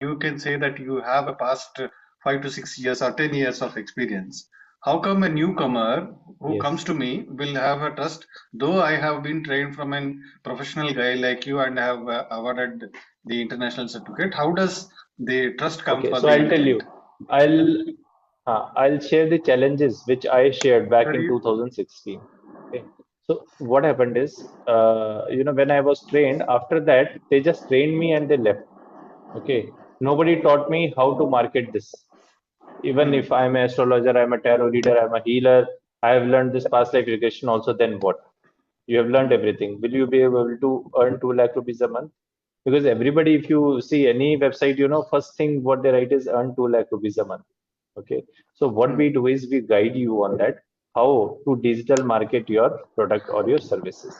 you can say that you have a past 5 to 6 years or 10 years of experience. How come a newcomer who Yes. comes to me will have a trust, though I have been trained from a professional guy like you and have awarded the international certificate? How does the trust come Okay, for so the I'll tell client? you. I'll share the challenges which I shared back in Sorry. 2016. Okay. So what happened is, when I was trained, after that they just trained me and they left. Okay. Nobody taught me how to market this. Even Hmm. if I'm an astrologer, I'm a tarot reader, I'm a healer, I have learned this past life regression also, then what? You have learned everything. Will you be able to earn 2 lakh rupees a month? Because everybody, if you see any website, first thing what they write is earn 2 lakh rupees a month. Okay. So what Hmm. we do is we guide you on that, how to digital market your product or your services.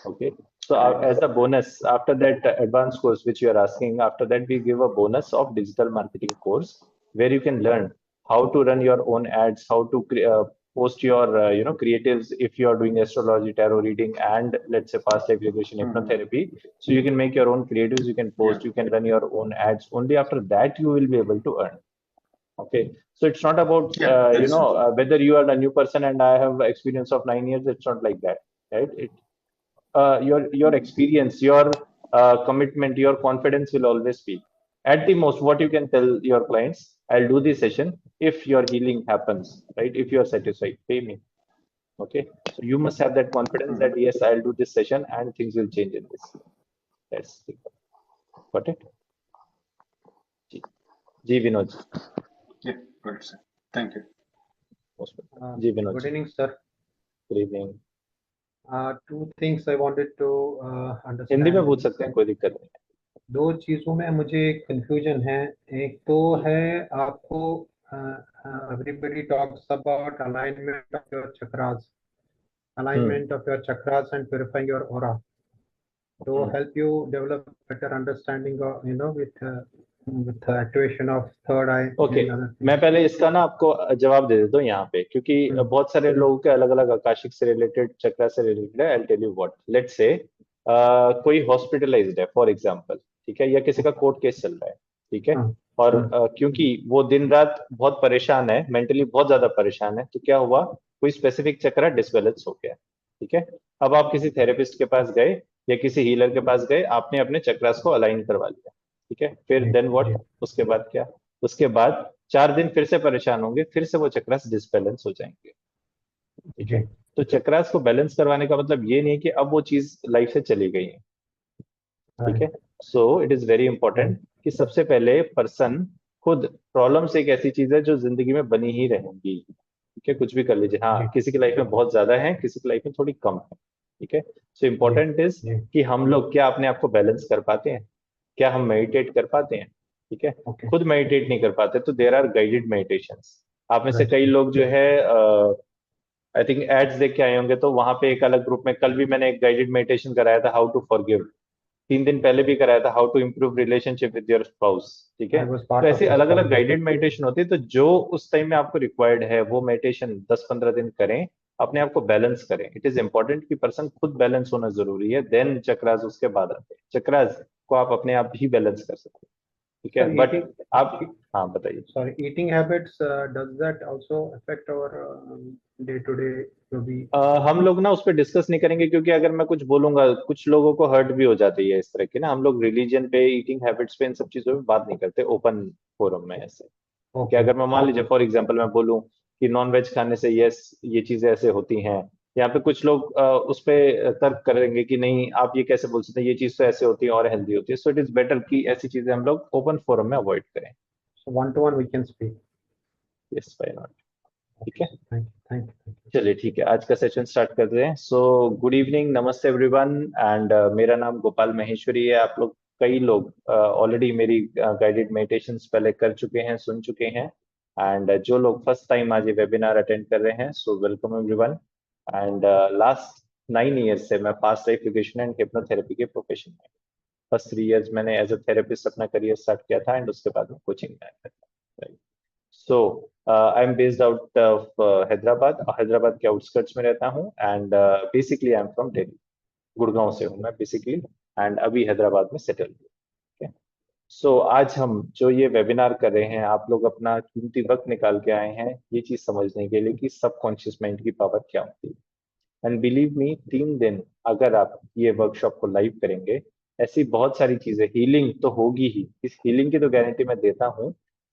Okay. So Great. as a bonus, after that advanced course which you are asking, after that we give a bonus of digital marketing course where you can learn how to run your own ads, how to post your creatives if you are doing astrology, tarot reading, and let's say past life regression Hmm. hypnotherapy. So you can make your own creatives, you can Yeah. post, you can run your own ads. Only after that you will be able to earn. Okay, so it's not about Yeah. Very simple. whether you are a new person and I have experience of 9 years. It's not like that, right? Your experience, your commitment, your confidence will always speak. At the most, what you can tell your clients, I'll do this session if your healing happens, right? If you are satisfied, pay me. Okay, so you must have that confidence Hmm. that yes, I'll do this session and things will change in this. That's the, got it. Ji, Ji Vinod ji, Yeah. Good, sir. Thank you. most welcome. Ji Vinod Good ji, evening, sir. good evening. Two things I wanted to Hindi में understand. पूछ सकते हैं, कोई दिक्कत नहीं है. दो चीजों में मुझे कंफ्यूजन है. एक तो है आपको everybody talks about alignment of your chakras, alignment of your chakras and purifying your aura to help you develop better understanding of with the activation of third eye okay and other मैं things. पहले इसका ना आपको जवाब दे देता हूँ यहाँ पे, क्योंकि बहुत सारे लोगों के अलग अलग आकाशिक से रिलेटेड, चक्र से रिलेटेड है. I tell you what, let's say कोई हॉस्पिटलाइज्ड है फॉर एग्जांपल, ठीक है, या किसी का कोर्ट केस चल रहा है, ठीक है, और क्योंकि वो दिन रात बहुत परेशान है, मेंटली बहुत ज्यादा परेशान है, तो क्या हुआ, कोई स्पेसिफिक चक्र डिसबैलेंस हो गया, ठीक है. अब आप किसी थेरेपिस्ट के पास गए या किसी हीलर के पास गए, आपने अपने चक्रास को अलाइन करवा लिया, ठीक है, फिर देन व्हाट, उसके बाद क्या, उसके बाद 4 दिन फिर से परेशान होंगे, फिर से वो चक्रास डिसबैलेंस हो जाएंगे, ठीक है. तो चक्रास को बैलेंस करवाने का मतलब ये नहीं कि अब वो चीज लाइफ से चली गई है, ठीक है. So it is very important कि सबसे पहले पर्सन खुद, प्रॉब्लम्स एक ऐसी चीज है जो जिंदगी में बनी ही रहेंगी, ठीक है, कुछ भी कर लीजिए. हाँ, किसी की लाइफ में बहुत ज्यादा है, किसी की लाइफ में थोड़ी कम है, ठीक है. सो इम्पोर्टेंट इज कि हम लोग क्या अपने आप को बैलेंस कर पाते हैं, क्या हम मेडिटेट कर पाते हैं, ठीक है. खुद मेडिटेट नहीं कर पाते तो देर आर गाइडेड मेडिटेशंस. आप में से कई लोग जो है आई थिंक एड्स देख के आए होंगे, तो वहां पे एक अलग ग्रुप में कल भी मैंने एक गाइडेड मेडिटेशन कराया था, हाउ टू फॉरगिव. 3 दिन पहले भी कराया था, how to improve relationship with your spouse, ठीक है. तो ऐसे अलग अलग गाइडेड मेडिटेशन होती है, तो जो उस टाइम में आपको रिक्वायर्ड है वो मेडिटेशन 10-15 दिन करें, अपने आप को बैलेंस करें. इट इज इंपॉर्टेंट कि पर्सन खुद बैलेंस होना जरूरी है, देन चक्रास उसके बाद आते हैं. चक्रास को आप अपने आप ही बैलेंस कर सकते हैं, ठीक है. बट आप, हाँ बताइए. Sorry, eating habits, does that also affect our day-to-day जो भी? हम लोग ना उस पर डिस्कस नहीं करेंगे, क्योंकि अगर मैं कुछ बोलूंगा कुछ लोगों को हर्ट भी हो जाती है इस तरह की ना. हम लोग रिलीजन पे, ईटिंग हैबिट्स पे, इन सब चीजों पे बात नहीं करते ओपन फोरम में ऐसे. कि अगर मैं मान लीजिए फॉर एग्जांपल मैं बोलूं कि नॉन वेज खाने से यस ये चीजें ऐसे होती हैं, यहाँ पे कुछ लोग उस पे तर्क करेंगे कि नहीं आप ये कैसे बोल सकते हैं, ये चीज तो ऐसे होती है और हेल्दी होती है. सो इट इज बेटर कि ऐसी चीजें हम लोग ओपन फोरम में अवॉइड करें. So one-to-one we can speak. Yes, why not, ठीक है. Thank you. चलिए ठीक है, आज का सेशन स्टार्ट करते हैं. सो गुड इवनिंग, नमस्ते एवरीवन, एंड मेरा नाम गोपाल महेश्वरी है. आप लोग, कई लोग ऑलरेडी मेरी गाइडेड मेडिटेशंस पहले कर चुके हैं, सुन चुके हैं, एंड जो लोग फर्स्ट टाइम आज ये वेबिनार अटेंड कर रहे हैं, so welcome everyone. And last 9 years से मैं past life regression and hypnotherapy के प्रोफेशन में, फर्स्ट 3 इयर्स मैंने एज अ थेरेपिस्ट अपना करियर स्टार्ट किया था, एंड उसके बाद में कोचिंग में आया था. So I am based out of Hyderabad, Hyderabad के आउटस्कर्ट्स में रहता हूँ, and basically I am from Delhi, Gurgaon से हूँ मैं बेसिकली, एंड अभी हैदराबाद में सेटल हूँ. आज हम जो ये वेबिनार कर रहे हैं, आप लोग अपना कीमती वक्त निकाल के आए हैं ये चीज समझने के लिए कि सबकॉन्शियस माइंड की पावर क्या होती है। एंड बिलीव मी, 3 दिन अगर आप ये वर्कशॉप को लाइव करेंगे, ऐसी बहुत सारी चीजें, हीलिंग तो होगी ही, इस हीलिंग की तो गारंटी मैं देता हूँ,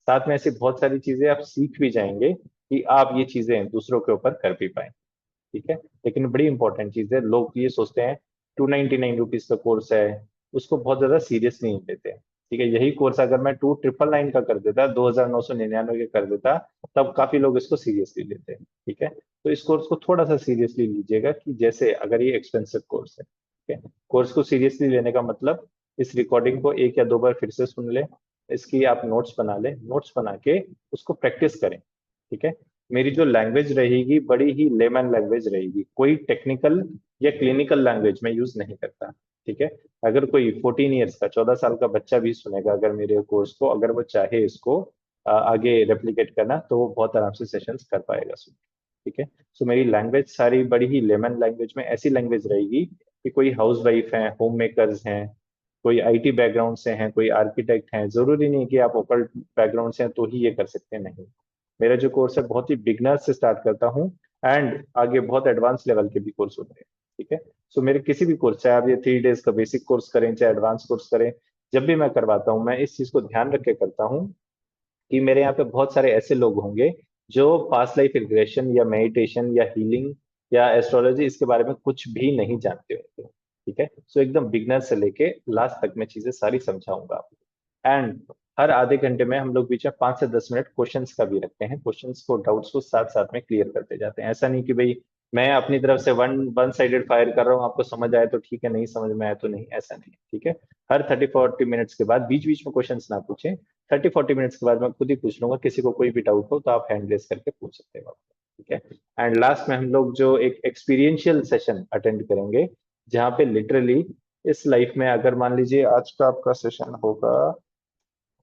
साथ में ऐसी बहुत सारी चीजें आप सीख भी जाएंगे कि आप ये चीजें दूसरों के ऊपर कर भी पाए। ठीक है, लेकिन बड़ी इंपॉर्टेंट चीज है, लोग ये सोचते हैं 299 रुपीज का कोर्स है, उसको बहुत ज्यादा सीरियसली नहीं लेते हैं। ठीक है, यही कोर्स अगर मैं 2999 का कर देता, 2999 का कर देता, तब काफी लोग इसको सीरियसली लेते हैं। ठीक है, तो इस कोर्स को थोड़ा सा सीरियसली लीजिएगा, कि जैसे अगर ये एक्सपेंसिव कोर्स है, ठीक है, कोर्स को सीरियसली लेने का मतलब इस रिकॉर्डिंग को 1 या 2 बार फिर से सुन ले, इसकी आप नोट्स बना ले, नोट्स बना के उसको प्रैक्टिस करें। ठीक है, मेरी जो लैंग्वेज रहेगी बड़ी ही लेमन लैंग्वेज रहेगी, कोई टेक्निकल या क्लिनिकल लैंग्वेज में यूज नहीं करता। ठीक है, अगर कोई 14 ईयर्स का, 14 साल का बच्चा भी सुनेगा अगर मेरे कोर्स को, अगर वो चाहे इसको आगे रेप्लिकेट करना, तो वो बहुत आराम से सेशंस कर पाएगा सुन। ठीक है, सो मेरी लैंग्वेज सारी बड़ी ही लेमन लैंग्वेज में, ऐसी लैंग्वेज रहेगी कि कोई हाउस वाइफ है, होम मेकर्स हैं, कोई आईटी बैकग्राउंड से हैं, कोई आर्किटेक्ट हैं, जरूरी नहीं कि आप ओकल्ट बैकग्राउंड से हैं तो ही ये कर सकते हैं, नहीं। मेरा जो कोर्स है बहुत ही बिगनर से स्टार्ट करता हूँ, एंड आगे बहुत एडवांस लेवल के भी कोर्स होते हैं। ठीक है, सो मेरे किसी भी कोर्स, चाहे आप ये 3 डेज का बेसिक कोर्स करें, चाहे एडवांस कोर्स करें, जब भी मैं करवाता हूँ मैं इस चीज को ध्यान रख के करता हूँ कि मेरे यहाँ पे बहुत सारे ऐसे लोग होंगे जो पास्ट लाइफ रिग्रेशन या मेडिटेशन या हीलिंग या एस्ट्रोलॉजी इसके बारे में कुछ भी नहीं जानते होंगे। ठीक है, सो एकदम बिगनर से लेके लास्ट तक मैं चीजें सारी समझाऊंगा आपको। एंड हर आधे घंटे में हम लोग बीच में 5 से 10 मिनट क्वेश्चंस का भी रखते हैं, क्वेश्चंस को, डाउट्स को साथ साथ में क्लियर करते जाते हैं। ऐसा नहीं कि भाई मैं अपनी तरफ से वन साइडेड फायर कर रहा हूँ, आपको समझ आए तो ठीक है, नहीं समझ में आए तो नहीं, ऐसा नहीं है। ठीक है, हर 30-40 मिनट्स के बाद बीच बीच में क्वेश्चंस ना पूछें, 30-40 मिनट्स के बाद मैं खुद ही पूछ लूंगा, किसी को कोई भी डाउट हो तो आप हैंड रेस करके पूछ सकते हो। ठीक है, एंड लास्ट में हम लोग जो एक एक्सपीरियंशियल सेशन अटेंड करेंगे, जहाँ पे लिटरली इस लाइफ में, अगर मान लीजिए आज का आपका सेशन होगा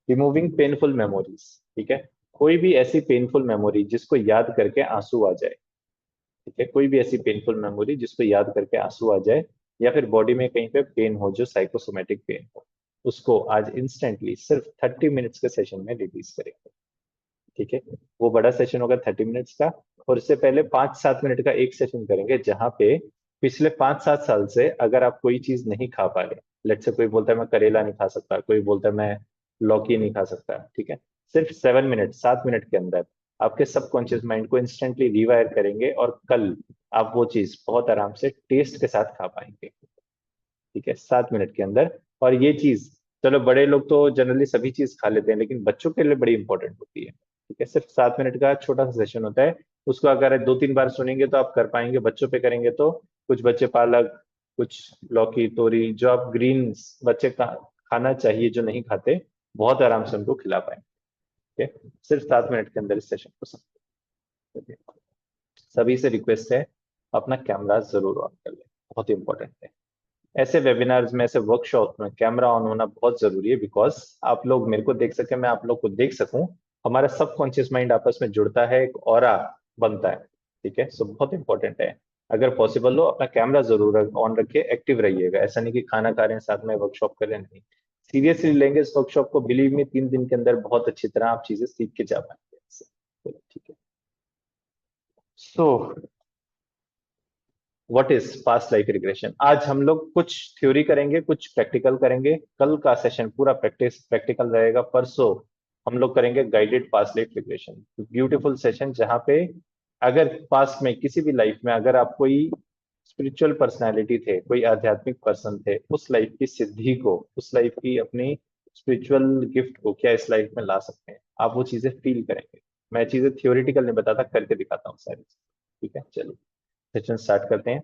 रिमूविंग पेनफुल मेमोरीज। ठीक है, कोई भी ऐसी पेनफुल मेमोरी जिसको याद करके आंसू आ जाए, ठीक है, कोई भी ऐसी पेनफुल मेमोरी जिसको याद करके आंसू आ जाए, या फिर बॉडी में कहीं पे पेन हो जो साइकोसोमेटिक पेन हो, उसको आज इंस्टेंटली सिर्फ 30 मिनट्स के सेशन में रिलीज करेंगे। ठीक है, वो बड़ा सेशन होगा 30 मिनट्स का, और इससे पहले 5-7 मिनट का एक सेशन करेंगे, जहाँ पे पिछले 5-7 साल से अगर आप कोई चीज नहीं खा पा रहे, लेट से कोई बोलता है मैं करेला नहीं खा सकता, कोई बोलता है मैं लौकी नहीं खा सकता, ठीक है, सिर्फ 7 मिनट, 7 मिनट के अंदर आपके सबकॉन्शियस माइंड को इंस्टेंटली रिवायर करेंगे, और कल आप वो चीज बहुत आराम से टेस्ट के साथ खा पाएंगे। ठीक है, 7 मिनट के अंदर। और ये चीज, चलो बड़े लोग तो जनरली सभी चीज खा लेते हैं, लेकिन बच्चों के लिए बड़ी इंपॉर्टेंट होती है। ठीक है, सिर्फ 7 मिनट का छोटा सा सेशन होता है, उसको अगर 2-3 बार सुनेंगे तो आप कर पाएंगे, बच्चों पे करेंगे तो कुछ बच्चे पालक, कुछ लौकी तोरी, जो आप ग्रीन बच्चे का खाना चाहिए जो नहीं खाते, बहुत आराम से उनको खिला पाएंगे। ठीक है, सिर्फ 7 मिनट के अंदर इस सेशन को समझ। सभी से रिक्वेस्ट है, अपना कैमरा जरूर ऑन कर लें, बहुत इंपॉर्टेंट है। ऐसे वेबिनार्स में, ऐसे वर्कशॉप में कैमरा ऑन होना बहुत जरूरी है, बिकॉज आप लोग मेरे को देख सके, मैं आप लोग को देख सकूं, हमारा सबकॉन्शियस माइंड आपस में जुड़ता है, एक ऑरा बनता है। ठीक है, सो बहुत इंपॉर्टेंट है, अगर पॉसिबल हो अपना कैमरा जरूर ऑन रखिए, एक्टिव रहिएगा। ऐसा नहीं कि खाना खा रहे हैं साथ में वर्कशॉप कर रहे हैं, नहीं, सीरियसली लेंगे इस वर्कशॉप को, बिलीव में 3 दिन के अंदर बहुत अच्छी तरह आप चीजें सीख के जा पाएंगे इससे। चलो, ठीक है, so what is past life regression. आज हम लोग कुछ थ्योरी करेंगे, कुछ प्रैक्टिकल करेंगे, कल का सेशन पूरा प्रैक्टिकल रहेगा, परसों हम लोग करेंगे guided past life regression, beautiful session, जहाँ पे अगर पास्ट में किसी भी लाइफ में अगर आप कोई स्पिरिचुअल पर्सनालिटी थे, कोई आध्यात्मिक पर्सन थे, उस लाइफ की सिद्धि को, उस लाइफ की अपनी स्पिरिचुअल गिफ्ट को क्या इस लाइफ में ला सकते हैं, आप वो चीजें फील करेंगे। मैं चीजें थियोरिटिकल नहीं बताता, करके दिखाता हूँ सारी। ठीक है, चलिए सेशन स्टार्ट करते हैं।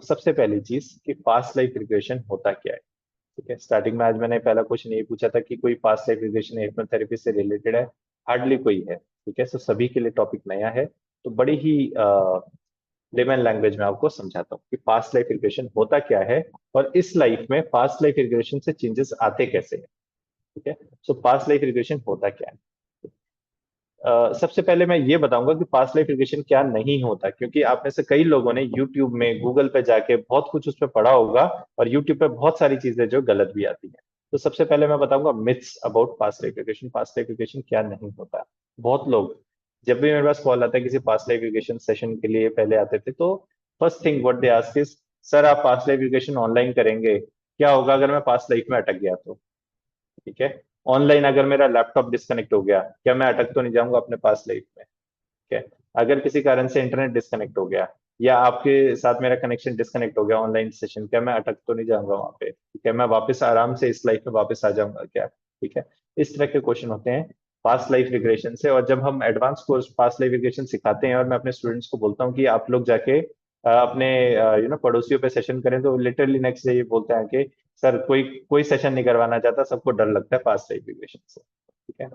सबसे पहली चीज कि पास्ट लाइफ रिग्रेशन होता क्या है। ठीक है, स्टार्टिंग में आज मैंने पहला क्वेश्चन ये पूछा था कि कोई पास्ट लाइफ रिग्रेशन हिप्नोथेरेपी से रिलेटेड है, हार्डली कोई है। ठीक है, सभी के लिए टॉपिक नया है, तो बड़ी ही लेमन लैंग्वेज में आपको समझाता हूँ कि पास्ट लाइफ रिग्रेशन होता क्या है, और इस लाइफ में पास्ट लाइफ रिग्रेशन से चेंजेस आते कैसे हैं। ठीक है, सो पास्ट लाइफ रिग्रेशन होता क्या है। सबसे पहले मैं ये बताऊंगा कि पास्ट लाइफ रिग्रेशन क्या नहीं होता, क्योंकि आप में से कई लोगों ने YouTube में, गूगल पे जाके बहुत कुछ उस पर पढ़ा होगा, और YouTube पे बहुत सारी चीजें जो गलत भी आती हैं। तो सबसे पहले मैं बताऊंगा myths about past life regression. Past life regression क्या नहीं होता। बहुत लोग जब भी मेरे पास कॉल आता है किसी पास्ट लाइफ रिग्रेशन सेशन के लिए पहले आते थे, तो first thing what they ask is, sir आप पास्ट लाइफ रिग्रेशन ऑनलाइन करेंगे, क्या होगा अगर मैं पास्ट लाइफ में अटक गया तो? ठीक है, ऑनलाइन अगर मेरा लैपटॉप डिस्कनेक्ट हो गया, क्या मैं अटक तो नहीं जाऊंगा अपने पास्ट लाइफ में? ठीक है, अगर किसी कारण से इंटरनेट डिस्कनेक्ट हो गया या आपके साथ मेरा कनेक्शन डिस्कनेक्ट हो गया ऑनलाइन सेशन, क्या मैं अटक तो नहीं जाऊंगा वहां पे? ठीक है, मैं वापस आराम से इस लाइफ में वापस आ जाऊंगा क्या? ठीक है, इस तरह के क्वेश्चन होते हैं पास्ट लाइफ रिग्रेशन से। और जब हम advance course past life regression सिखाते हैं और मैं अपने स्टूडेंट्स को बोलता हूँ कि आप लोग जाके अपने पड़ोसियों पे सेशन करें, तो लिटरली नेक्स्ट डे ये बोलते हैं कि सर कोई कोई सेशन नहीं करवाना चाहता, सबको डर लगता है पास्ट लाइफ रिग्रेशन से। ठीक है,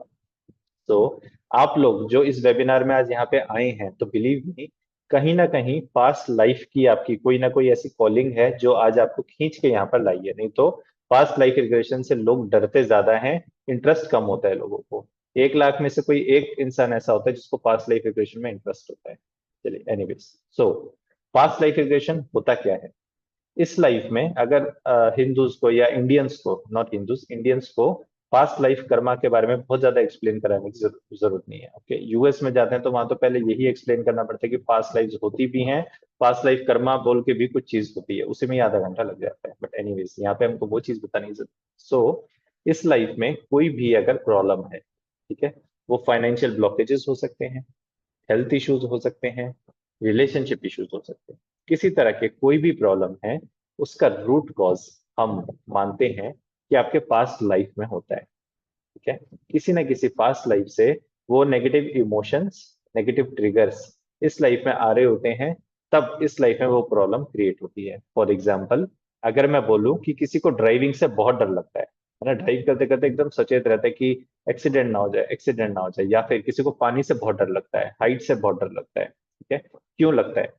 तो आप लोग जो इस वेबिनार में आज यहाँ पे आए हैं, तो बिलीव मी, कहीं ना कहीं पास्ट लाइफ की आपकी कोई ना कोई ऐसी कॉलिंग है जो आज आपको खींच के यहाँ पर लाई है। नहीं तो पास्ट लाइफ रिग्रेशन से लोग डरते ज्यादा हैं, इंटरेस्ट कम होता है लोगों को। 1 लाख में से कोई एक इंसान ऐसा होता है जिसको पास्ट लाइफ रिग्रेशन में इंटरेस्ट होता है। चलिए, एनीवेज, सो पास्ट लाइफ रिग्रेशन होता क्या है? इस लाइफ में अगर हिंदूज को या इंडियंस को, नॉट हिंदूज, इंडियंस को पास्ट लाइफ कर्मा के बारे में बहुत ज्यादा एक्सप्लेन कराने की जरूरत नहीं है। ओके, यूएस में जाते हैं तो वहां तो पहले यही एक्सप्लेन करना पड़ता है कि पास्ट लाइफ होती भी हैं, पास्ट लाइफ कर्मा बोल के भी कुछ चीज होती है, उसी में ही आधा घंटा लग जाता है। बट एनीवेज, यहाँ पे हमको वो चीज बतानी जरूरत। सो इस लाइफ में कोई भी अगर प्रॉब्लम है, ठीक है, वो फाइनेंशियल ब्लॉकेजेस हो सकते हैं, हेल्थ इश्यूज हो सकते हैं, रिलेशनशिप इश्यूज हो सकते हैं, किसी तरह के कोई भी प्रॉब्लम है, उसका रूट कॉज हम मानते हैं कि आपके पास्ट लाइफ में होता है। ठीक है, किसी ना किसी पास्ट लाइफ से वो नेगेटिव इमोशंस, नेगेटिव ट्रिगर्स इस लाइफ में आ रहे होते हैं, तब इस लाइफ में वो प्रॉब्लम क्रिएट होती है। फॉर एग्जाम्पल, अगर मैं बोलूं कि किसी को ड्राइविंग से बहुत डर लगता है ना, ड्राइव करते करते एकदम सचेत रहता है कि एक्सीडेंट ना हो जाए, एक्सीडेंट ना हो जाए, या फिर किसी को पानी से बहुत डर लगता है, हाइट से बहुत डर लगता है। ठीक है, क्यों लगता है?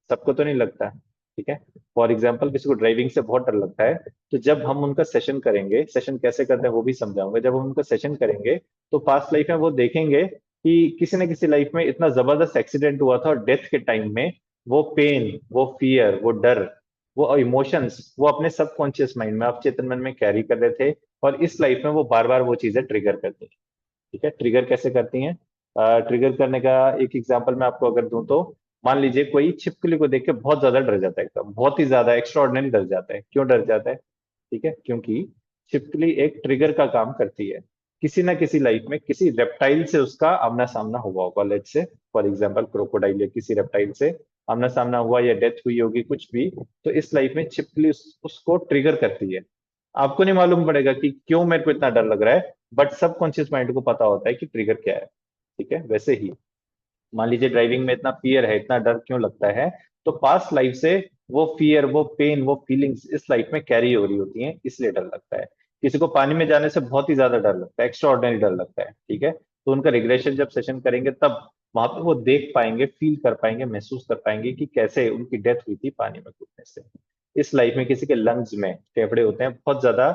सबको तो नहीं लगता। ठीक है, फॉर एग्जाम्पल किसी को ड्राइविंग से बहुत डर लगता है, तो जब हम उनका सेशन करेंगे, सेशन कैसे करते हैं वो भी समझाऊंगा, जब हम उनका सेशन करेंगे तो पास्ट लाइफ में वो देखेंगे कि किसी न किसी लाइफ में इतना जबरदस्त एक्सीडेंट हुआ था और डेथ के टाइम में वो पेन, वो फियर, वो डर, वो इमोशंस वो अपने सबकॉन्शियस माइंड में, अवचेतन मन में कैरी कर रहे थे, और इस लाइफ में वो बार बार वो चीजें ट्रिगर करती हैं। ठीक है, ट्रिगर कैसे करती हैं? ट्रिगर करने का एक एग्जांपल मैं आपको अगर दूं, तो मान लीजिए कोई छिपकली को देख के बहुत ज्यादा डर जाता है, एकदम बहुत ही ज्यादा एक्स्ट्रा ऑर्डिनरी डर जाता है। क्यों डर जाता है? ठीक है, क्योंकि छिपकली एक ट्रिगर का काम करती है। किसी ना किसी लाइफ में किसी रेप्टाइल से उसका आमना सामना हुआ होगा, let's say for example crocodile या किसी रेप्टाइल से आमना सामना हुआ या डेथ हुई होगी कुछ भी, तो इस लाइफ में छिपकली उसको ट्रिगर करती है। आपको नहीं मालूम पड़ेगा कि क्यों मेरे को इतना डर लग रहा है, बट सबकॉन्शियस माइंड को पता होता है कि ट्रिगर क्या है। ठीक है, वैसे ही मान लीजिए ड्राइविंग में इतना फियर है, इतना डर क्यों लगता है, तो पास्ट लाइफ से वो फियर, वो पेन, वो फीलिंग्स इस लाइफ में कैरी हो रही होती हैं, इसलिए डर लगता है। किसी को पानी में जाने से बहुत ही ज्यादा डर लगता है, एक्स्ट्रा ऑर्डिनरी डर लगता है। ठीक है, तो उनका रिग्रेशन जब सेशन करेंगे तब वहां पर वो देख पाएंगे, फील कर पाएंगे, महसूस कर पाएंगे कि कैसे उनकी डेथ हुई थी पानी में कूदने से। इस लाइफ में किसी के लंग्स में फेफड़े होते हैं बहुत ज्यादा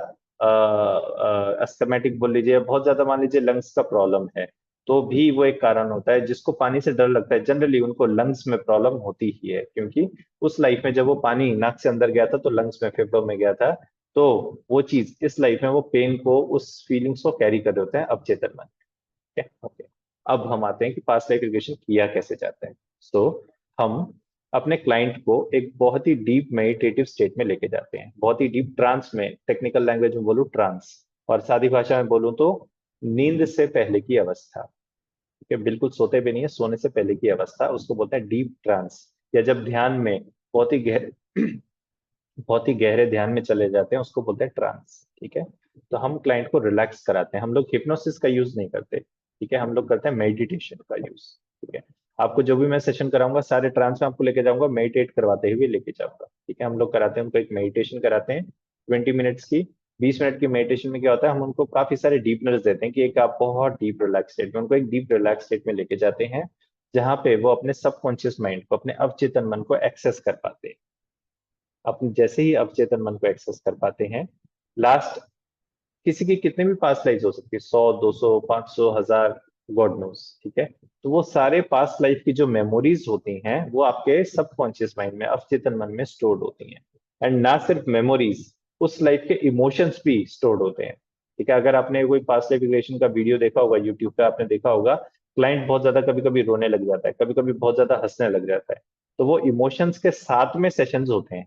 अस्थमेटिक बोल लीजिए, बहुत ज्यादा मान लीजिए लंग्स का प्रॉब्लम है, तो भी वो एक कारण होता है। जिसको पानी से डर लगता है जनरली उनको लंग्स में प्रॉब्लम होती ही है, क्योंकि उस लाइफ में जब वो पानी नाक से अंदर गया था तो लंग्स में, फेफड़ों में गया था, तो वो चीज इस लाइफ में वो पेन को, उस फीलिंग्स को कैरी कर रहे होते हैं अवचेतन मन। ठीक है, ओके। अब हम आते हैं कि पास्ट लाइफ रिग्रेशन किया कैसे जाता है। सो हम अपने क्लाइंट को एक बहुत ही डीप मेडिटेटिव स्टेट में लेके जाते हैं, बहुत ही डीप ट्रांस में, टेक्निकल लैंग्वेज में बोलूं ट्रांस, और सादी भाषा में बोलूं तो नींद से पहले की अवस्था। ठीक है, बिल्कुल सोते भी नहीं है, सोने से पहले की अवस्था, उसको बोलते हैं डीप ट्रांस, या जब ध्यान में बहुत ही गहरे बहुत ही गहरे ध्यान में चले जाते हैं उसको बोलते हैं ट्रांस। ठीक है, तो हम क्लाइंट को रिलैक्स कराते हैं, हम लोग हिप्नोसिस का यूज नहीं करते। ठीक है, हम लोग करते हैं मेडिटेशन का यूज। ठीक है, आपको जो भी मैं सेशन कराऊंगा सारे ट्रांस में आपको लेके जाऊंगा, मेडिटेट करवाते हुए लेके जाऊंगा। ठीक है, हम लोग कराते हैं उनको एक मेडिटेशन कराते हैं 20 मिनट्स की। 20 मिनट की मेडिटेशन में क्या होता है, हम उनको काफी सारे डीपनर्स देते हैं कि एक आप बहुत डीप रिलैक्स स्टेट में, उनको एक डीप रिलैक्स स्टेट में लेके जाते हैं, जहां पे वो अपने सबकॉन्शियस माइंड को, अपने अवचेतन मन को एक्सेस कर पाते हैं। अपने जैसे ही अवचेतन मन को एक्सेस कर पाते हैं, लास्ट किसी की कितने भी पास्ट लाइफ हो सकती है, 100, 200, 500, 1000, गॉड नोस। ठीक है, तो वो सारे पास्ट लाइफ की जो मेमोरीज होती हैं वो आपके सबकॉन्शियस माइंड में, अवचेतन मन में स्टोर्ड होती हैं। एंड ना सिर्फ मेमोरीज, उस लाइफ के इमोशंस भी स्टोर्ड होते हैं। ठीक है, अगर आपने कोई पास्ट लाइफ रिग्रेशन का वीडियो देखा होगा यूट्यूब पे, आपने देखा होगा क्लाइंट बहुत ज्यादा कभी कभी रोने लग जाता है, कभी कभी बहुत ज्यादा हंसने लग जाता है, तो वो इमोशंस के साथ में सेशंस होते हैं।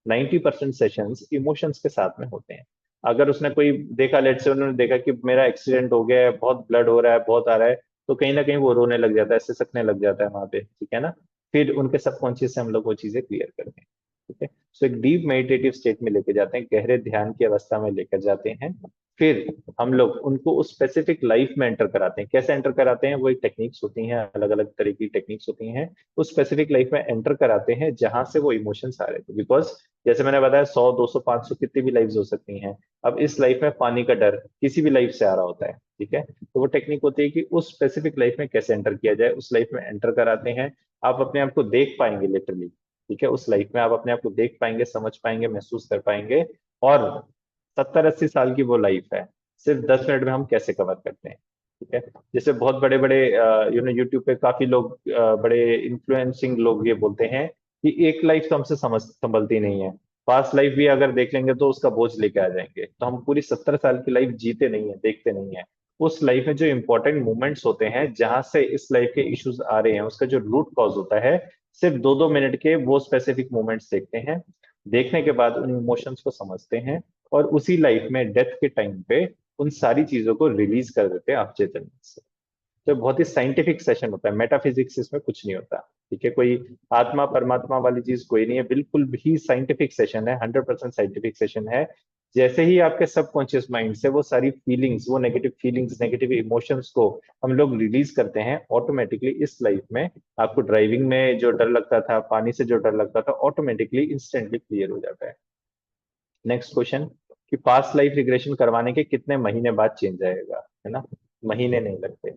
90% सेशंस इमोशंस के साथ में होते हैं। अगर उसने कोई देखा, लेट से उन्होंने देखा कि मेरा एक्सीडेंट हो गया है, बहुत ब्लड हो रहा है, बहुत आ रहा है, तो कहीं ना कहीं वो रोने लग जाता है, सिसकने लग जाता है वहां पे, ठीक है ना। फिर उनके सबकॉन्शियस से हम लोग वो चीजें क्लियर करते हैं। ठीक है, सो एक डीप मेडिटेटिव स्टेट में लेके जाते हैं, गहरे ध्यान की अवस्था में लेकर जाते हैं। फिर हम लोग उनको उस स्पेसिफिक लाइफ में एंटर कराते हैं। कैसे एंटर कराते हैं, वो एक टेक्निक्स होती हैं, अलग अलग तरह की टेक्निक्स होती हैं। उस स्पेसिफिक लाइफ में एंटर कराते हैं जहां से वो इमोशंस आ रहे थे। बिकॉज जैसे मैंने बताया 100 200 500 कितनी भी लाइफ्स हो सकती हैं। अब इस लाइफ में पानी का डर किसी भी लाइफ से आ रहा होता है, ठीक है। तो वो टेक्निक होती है कि उस स्पेसिफिक लाइफ में कैसे एंटर किया जाए। उस लाइफ में एंटर कराते हैं, आप अपने आप को देख पाएंगे लिटरली, ठीक है। उस लाइफ में आप अपने आप को देख पाएंगे, समझ पाएंगे, महसूस कर पाएंगे। और 70 80 साल की वो लाइफ है, सिर्फ 10 मिनट में हम कैसे कवर करते हैं, ठीक है। जैसे बहुत बड़े बड़े यूट्यूब पे काफी लोग बड़े इन्फ्लुएंसिंग लोग ये बोलते हैं कि एक लाइफ तो हमसे संभलती नहीं है, पास्ट लाइफ भी अगर देख लेंगे तो उसका बोझ लेके आ जाएंगे, तो हम पूरी 70 साल की लाइफ जीते नहीं है, देखते नहीं है। उस लाइफ में जो इंपॉर्टेंट मोमेंट्स होते हैं, जहां से इस लाइफ के इश्यूज आ रहे हैं, उसका जो रूट कॉज होता है, सिर्फ 2 2 मिनट के वो स्पेसिफिक मोमेंट्स देखते हैं। देखने के बाद उन इमोशंस को समझते हैं, और उसी लाइफ में डेथ के टाइम पे उन सारी चीजों को रिलीज कर देते हैं अवचेतन से। तो बहुत ही साइंटिफिक सेशन होता है, मेटाफिजिक्स इसमें कुछ नहीं होता, ठीक है। कोई आत्मा परमात्मा वाली चीज कोई नहीं है, बिल्कुल भी साइंटिफिक सेशन है, 100% साइंटिफिक सेशन है। जैसे ही आपके सबकॉन्शियस माइंड से वो सारी फीलिंग्स, वो नेगेटिव फीलिंग्स, नेगेटिव इमोशंस को हम लोग रिलीज करते हैं, ऑटोमेटिकली इस लाइफ में आपको ड्राइविंग में जो डर लगता था, पानी से जो डर लगता था, ऑटोमेटिकली इंस्टेंटली क्लियर हो जाता है। नेक्स्ट क्वेश्चन, कि पास्ट लाइफ रिग्रेशन करवाने के कितने महीने बाद चेंज आएगा, है ना। महीने नहीं लगते,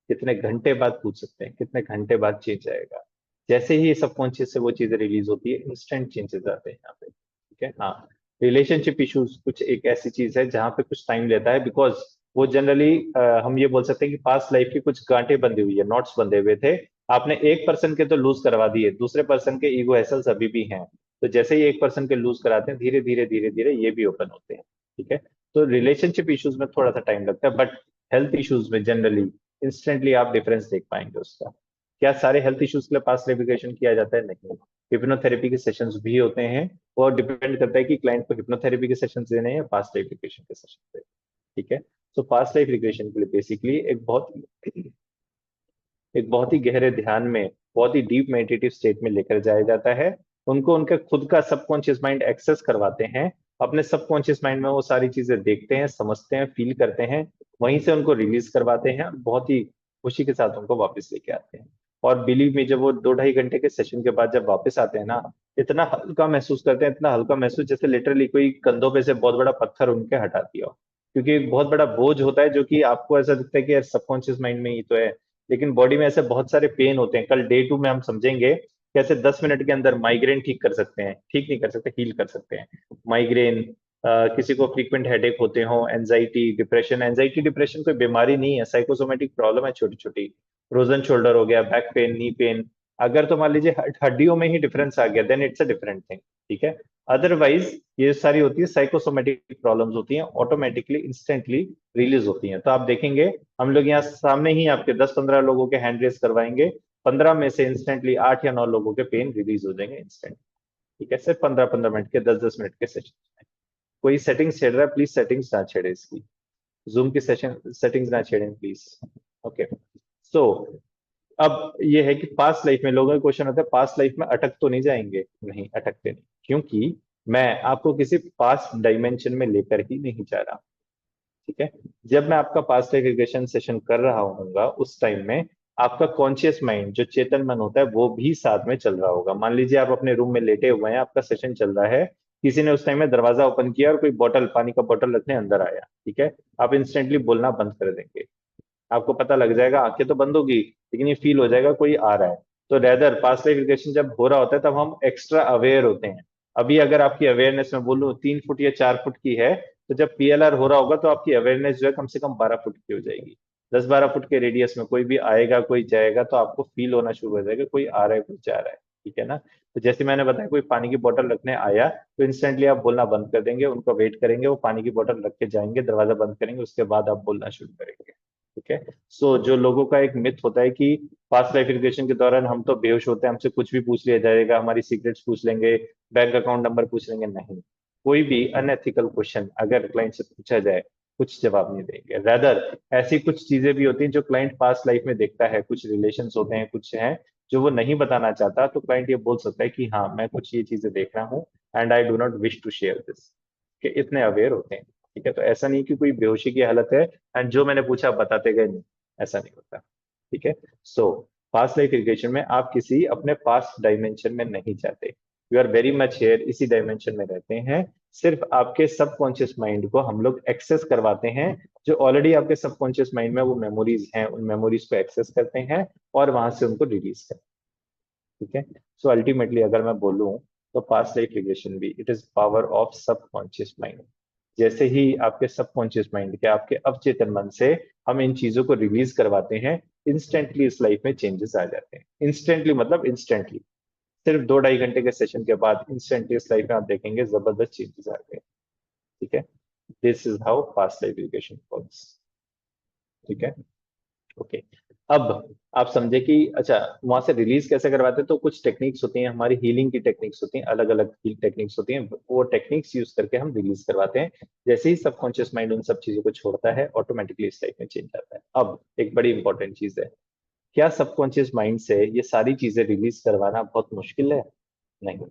कितने घंटे बाद पूछ सकते हैं, कितने घंटे बाद चेंज आएगा। जैसे ही सबकॉन्शियस से वो चीजें रिलीज होती है, इंस्टेंट चेंजेस आते हैं यहाँ पे, ठीक है। हाँ, रिलेशनशिप इश्यूज कुछ एक ऐसी चीज है जहाँ पे कुछ टाइम लेता है, बिकॉज वो जनरली हम ये बोल सकते हैं कि पास्ट लाइफ की कुछ गांठें बंधी हुई है, नॉट्स बंधे हुए थे। आपने एक पर्सन के तो लूज करवा दिए, दूसरे पर्सन के ईगो हेसल्स अभी भी हैं। तो जैसे ही एक पर्सन के लूज कराते हैं, धीरे धीरे धीरे धीरे ये भी ओपन होते हैं, ठीक है। तो रिलेशनशिप इश्यूज में थोड़ा सा टाइम लगता है, बट हेल्थ इश्यूज में जनरली इंस्टेंटली आप डिफरेंस देख पाएंगे उसका। क्या सारे हेल्थ इश्यूज के लिए पास्ट लेविगेशन किया जाता है? नहीं, हिप्नोथेरेपी के सेशंस भी होते हैं, और डिपेंड करता है कि क्लाइंट को हिप्नोथेरेपी के सेशंस देने हैं या पास्ट लाइफ रिग्रेशन के सेशन देने हैं, ठीक है। तो पास्ट लाइफ रिग्रेशन के लिए बेसिकली एक बहुत ही गहरे ध्यान में, बहुत ही डीप मेडिटेटिव स्टेट में लेकर जाया जाता है। उनको उनके खुद का सबकॉन्शियस माइंड एक्सेस करवाते हैं, अपने सबकॉन्शियस माइंड में वो सारी चीजें देखते हैं, समझते हैं, फील करते हैं, वहीं से उनको रिलीज करवाते हैं, बहुत ही खुशी के साथ उनको वापस लेके आते हैं। और बिलीव मी, जब वो 2 2.5 घंटे के सेशन के बाद जब वापस आते हैं ना, इतना हल्का महसूस करते हैं, इतना हल्का महसूस, जैसे लिटरली कोई कंधों पे से बहुत बड़ा पत्थर उनके हटा दिया हो। क्योंकि एक बहुत बड़ा बोझ होता है, जो कि आपको ऐसा दिखता है कि यार सबकॉन्शियस माइंड में ही तो है, लेकिन बॉडी में ऐसे बहुत सारे पेन होते हैं। कल डे 2 में हम समझेंगे कैसे 10 मिनट के अंदर माइग्रेन ठीक कर सकते हैं, ठीक नहीं कर सकते, हील कर सकते हैं माइग्रेन। किसी को फ्रीक्वेंट हेडेक होते हो, एंजाइटी डिप्रेशन, एंजाइटी डिप्रेशन कोई बीमारी नहीं है, साइकोसोमेटिक प्रॉब्लम है छोटी छोटी। फ्रोजन शोल्डर हो गया, बैक पेन, नी पेन, अगर तो मान लीजिए हड्डियों में ही डिफरेंस आ गया, then it's a different thing, ठीक है। अदरवाइज ये सारी होती है साइकोसोमेटिक प्रॉब्लम्स, होती हैं ऑटोमेटिकली इंस्टेंटली रिलीज होती हैं। तो आप देखेंगे हम लोग यहाँ सामने ही आपके 10 15 लोगों के हैंड रेस करवाएंगे, 15 में से इंस्टेंटली 8 या 9 लोगों के पेन रिलीज हो जाएंगे इंस्टेंट, ठीक है। सिर्फ 15 15 मिनट के, 10 10 मिनट के सेशन में। कोई सेटिंग्स छेड़ रहा है, प्लीज सेटिंग्स ना छेड़े इसकी, जूम की सेशन सेटिंग्स ना छेड़ें प्लीज। ओके, सो अब ये है कि पास्ट लाइफ में लोगों का क्वेश्चन होता है, पास्ट लाइफ में अटक तो नहीं जाएंगे? नहीं, अटकते नहीं, क्योंकि मैं आपको किसी पास्ट डायमेंशन में लेकर ही नहीं जा रहा, ठीक है। जब मैं आपका पास्ट लाइफ रिग्रेशन सेशन कर रहा होऊंगा, उस टाइम में आपका कॉन्शियस माइंड, जो चेतन मन होता है, वो भी साथ में चल रहा होगा। मान लीजिए आप अपने रूम में लेटे हुए हैं, आपका सेशन चल रहा है, किसी ने उस टाइम में दरवाजा ओपन किया और कोई बोतल, पानी का बोतल रखने अंदर आया, ठीक है। आप इंस्टेंटली बोलना बंद कर देंगे, आपको पता लग जाएगा, आंखें तो बंद होगी, लेकिन ये फील हो जाएगा कोई आ रहा है। तो रेदर पास्ट लाइफ रिग्रेशन जब हो रहा होता है, तब हम एक्स्ट्रा अवेयर होते हैं। अभी अगर आपकी अवेयरनेस में बोलूं 3 फुट या 4 फुट की है, तो जब पीएलआर हो रहा होगा तो आपकी अवेयरनेस जो है कम से कम 12 फुट की हो जाएगी। 10 12 फुट के रेडियस में कोई भी आएगा, कोई जाएगा, तो आपको फील होना शुरू हो जाएगा, कोई आ रहा है, कोई जा रहा है, ठीक है ना। तो जैसे मैंने बताया, कोई पानी की बोतल रखने आया तो इंस्टेंटली आप बोलना बंद कर देंगे, उनको वेट करेंगे, वो पानी की बोतल रख के जाएंगे, दरवाजा बंद करेंगे, उसके बाद आप बोलना शुरू करेंगे। ठीक है। सो जो लोगों का एक मिथ होता है कि पास्ट लाइफ रिग्रेशन के दौरान हम तो बेहोश होते हैं, हमसे कुछ भी पूछ लिया जाएगा, हमारी सीक्रेट्स पूछ लेंगे, बैंक अकाउंट नंबर पूछ लेंगे, नहीं। कोई भी अनएथिकल क्वेश्चन अगर क्लाइंट से पूछा जाए, कुछ जवाब नहीं देंगे। रेदर ऐसी कुछ चीजें भी होती हैं जो क्लाइंट पास्ट लाइफ में देखता है, कुछ रिलेशंस होते हैं, कुछ हैं जो वो नहीं बताना चाहता, तो क्लाइंट ये बोल सकता है कि हाँ मैं कुछ ये चीजें देख रहा हूँ and I do not wish to share this. कि इतने अवेयर होते हैं। ठीक है। तो ऐसा नहीं कि कोई बेहोशी की हालत है एंड जो मैंने पूछा बताते गए, नहीं, ऐसा नहीं होता। ठीक है। सो पास्ट लाइफ रिग्रेशन में आप किसी अपने पास्ट डायमेंशन में नहीं जाते, you are very much here, इसी डायमेंशन में रहते हैं। सिर्फ आपके सबकॉन्शियस माइंड को हम लोग एक्सेस करवाते हैं, जो ऑलरेडी आपके सबकॉन्शियस माइंड में वो मेमोरीज हैं, उन मेमोरीज को एक्सेस करते हैं और वहां से उनको रिलीज करते हैं। ठीक है। सो अल्टीमेटली अगर मैं बोलूं तो पास्ट लाइफ रिग्रेशन भी it is power of subconscious mind. जैसे ही आपके सबकॉन्शियस माइंड के, आपके अवचेतन मन से हम इन चीजों को रिलीज करवाते हैं, इंस्टेंटली इस लाइफ में चेंजेस आ जाते हैं। इंस्टेंटली मतलब इंस्टेंटली, सिर्फ 2-2.5 घंटे के सेशन के बाद इंस्टेंटली इस लाइफ में आप देखेंगे जबरदस्त चेंजेस आ गए। ठीक है। This is how past life regression works. ठीक है। ओके। अब आप समझे कि अच्छा वहां से रिलीज कैसे करवाते हैं, तो कुछ टेक्निक्स होती हैं, हमारी हीलिंग की टेक्निक्स होती हैं, अलग अलग टेक्निक्स होती हैं, वो टेक्निक्स यूज करके हम रिलीज करवाते हैं। जैसे ही सबकॉन्शियस माइंड उन सब चीजों को छोड़ता है, ऑटोमेटिकली इस टाइप में चेंज आता है। अब एक बड़ी इंपॉर्टेंट चीज है, क्या सबकॉन्शियस माइंड से ये सारी चीजें रिलीज करवाना बहुत मुश्किल है? नहीं।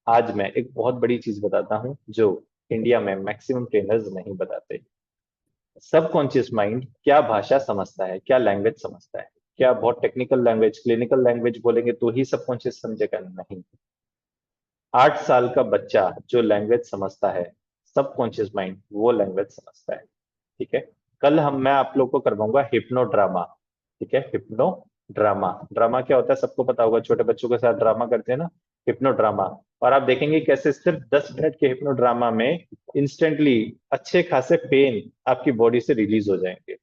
आज मैं एक बहुत बड़ी चीज बताता हूँ जो इंडिया में मैक्सिमम ट्रेनर्स नहीं बताते। सबकॉन्शियस माइंड क्या भाषा समझता है, क्या लैंग्वेज समझता है? क्या बहुत टेक्निकल लैंग्वेज, क्लिनिकल लैंग्वेज बोलेंगे तो ही सबकॉन्शियस समझेगा? नहीं। 8 साल का बच्चा जो लैंग्वेज समझता है, सबकॉन्शियस माइंड वो लैंग्वेज समझता है। ठीक है। कल मैं आप लोग को करवाऊंगा हिप्नो ड्रामा। ठीक है। हिप्नो ड्रामा, ड्रामा क्या होता है सबको पता होगा, छोटे बच्चों के साथ ड्रामा करते हैं ना, हिप्नो ड्रामा। और आप देखेंगे कैसे सिर्फ 10 मिनट के हिप्नो ड्रामा में इंस्टेंटली अच्छे खासे पेन आपकी बॉडी से रिलीज हो जाएंगे।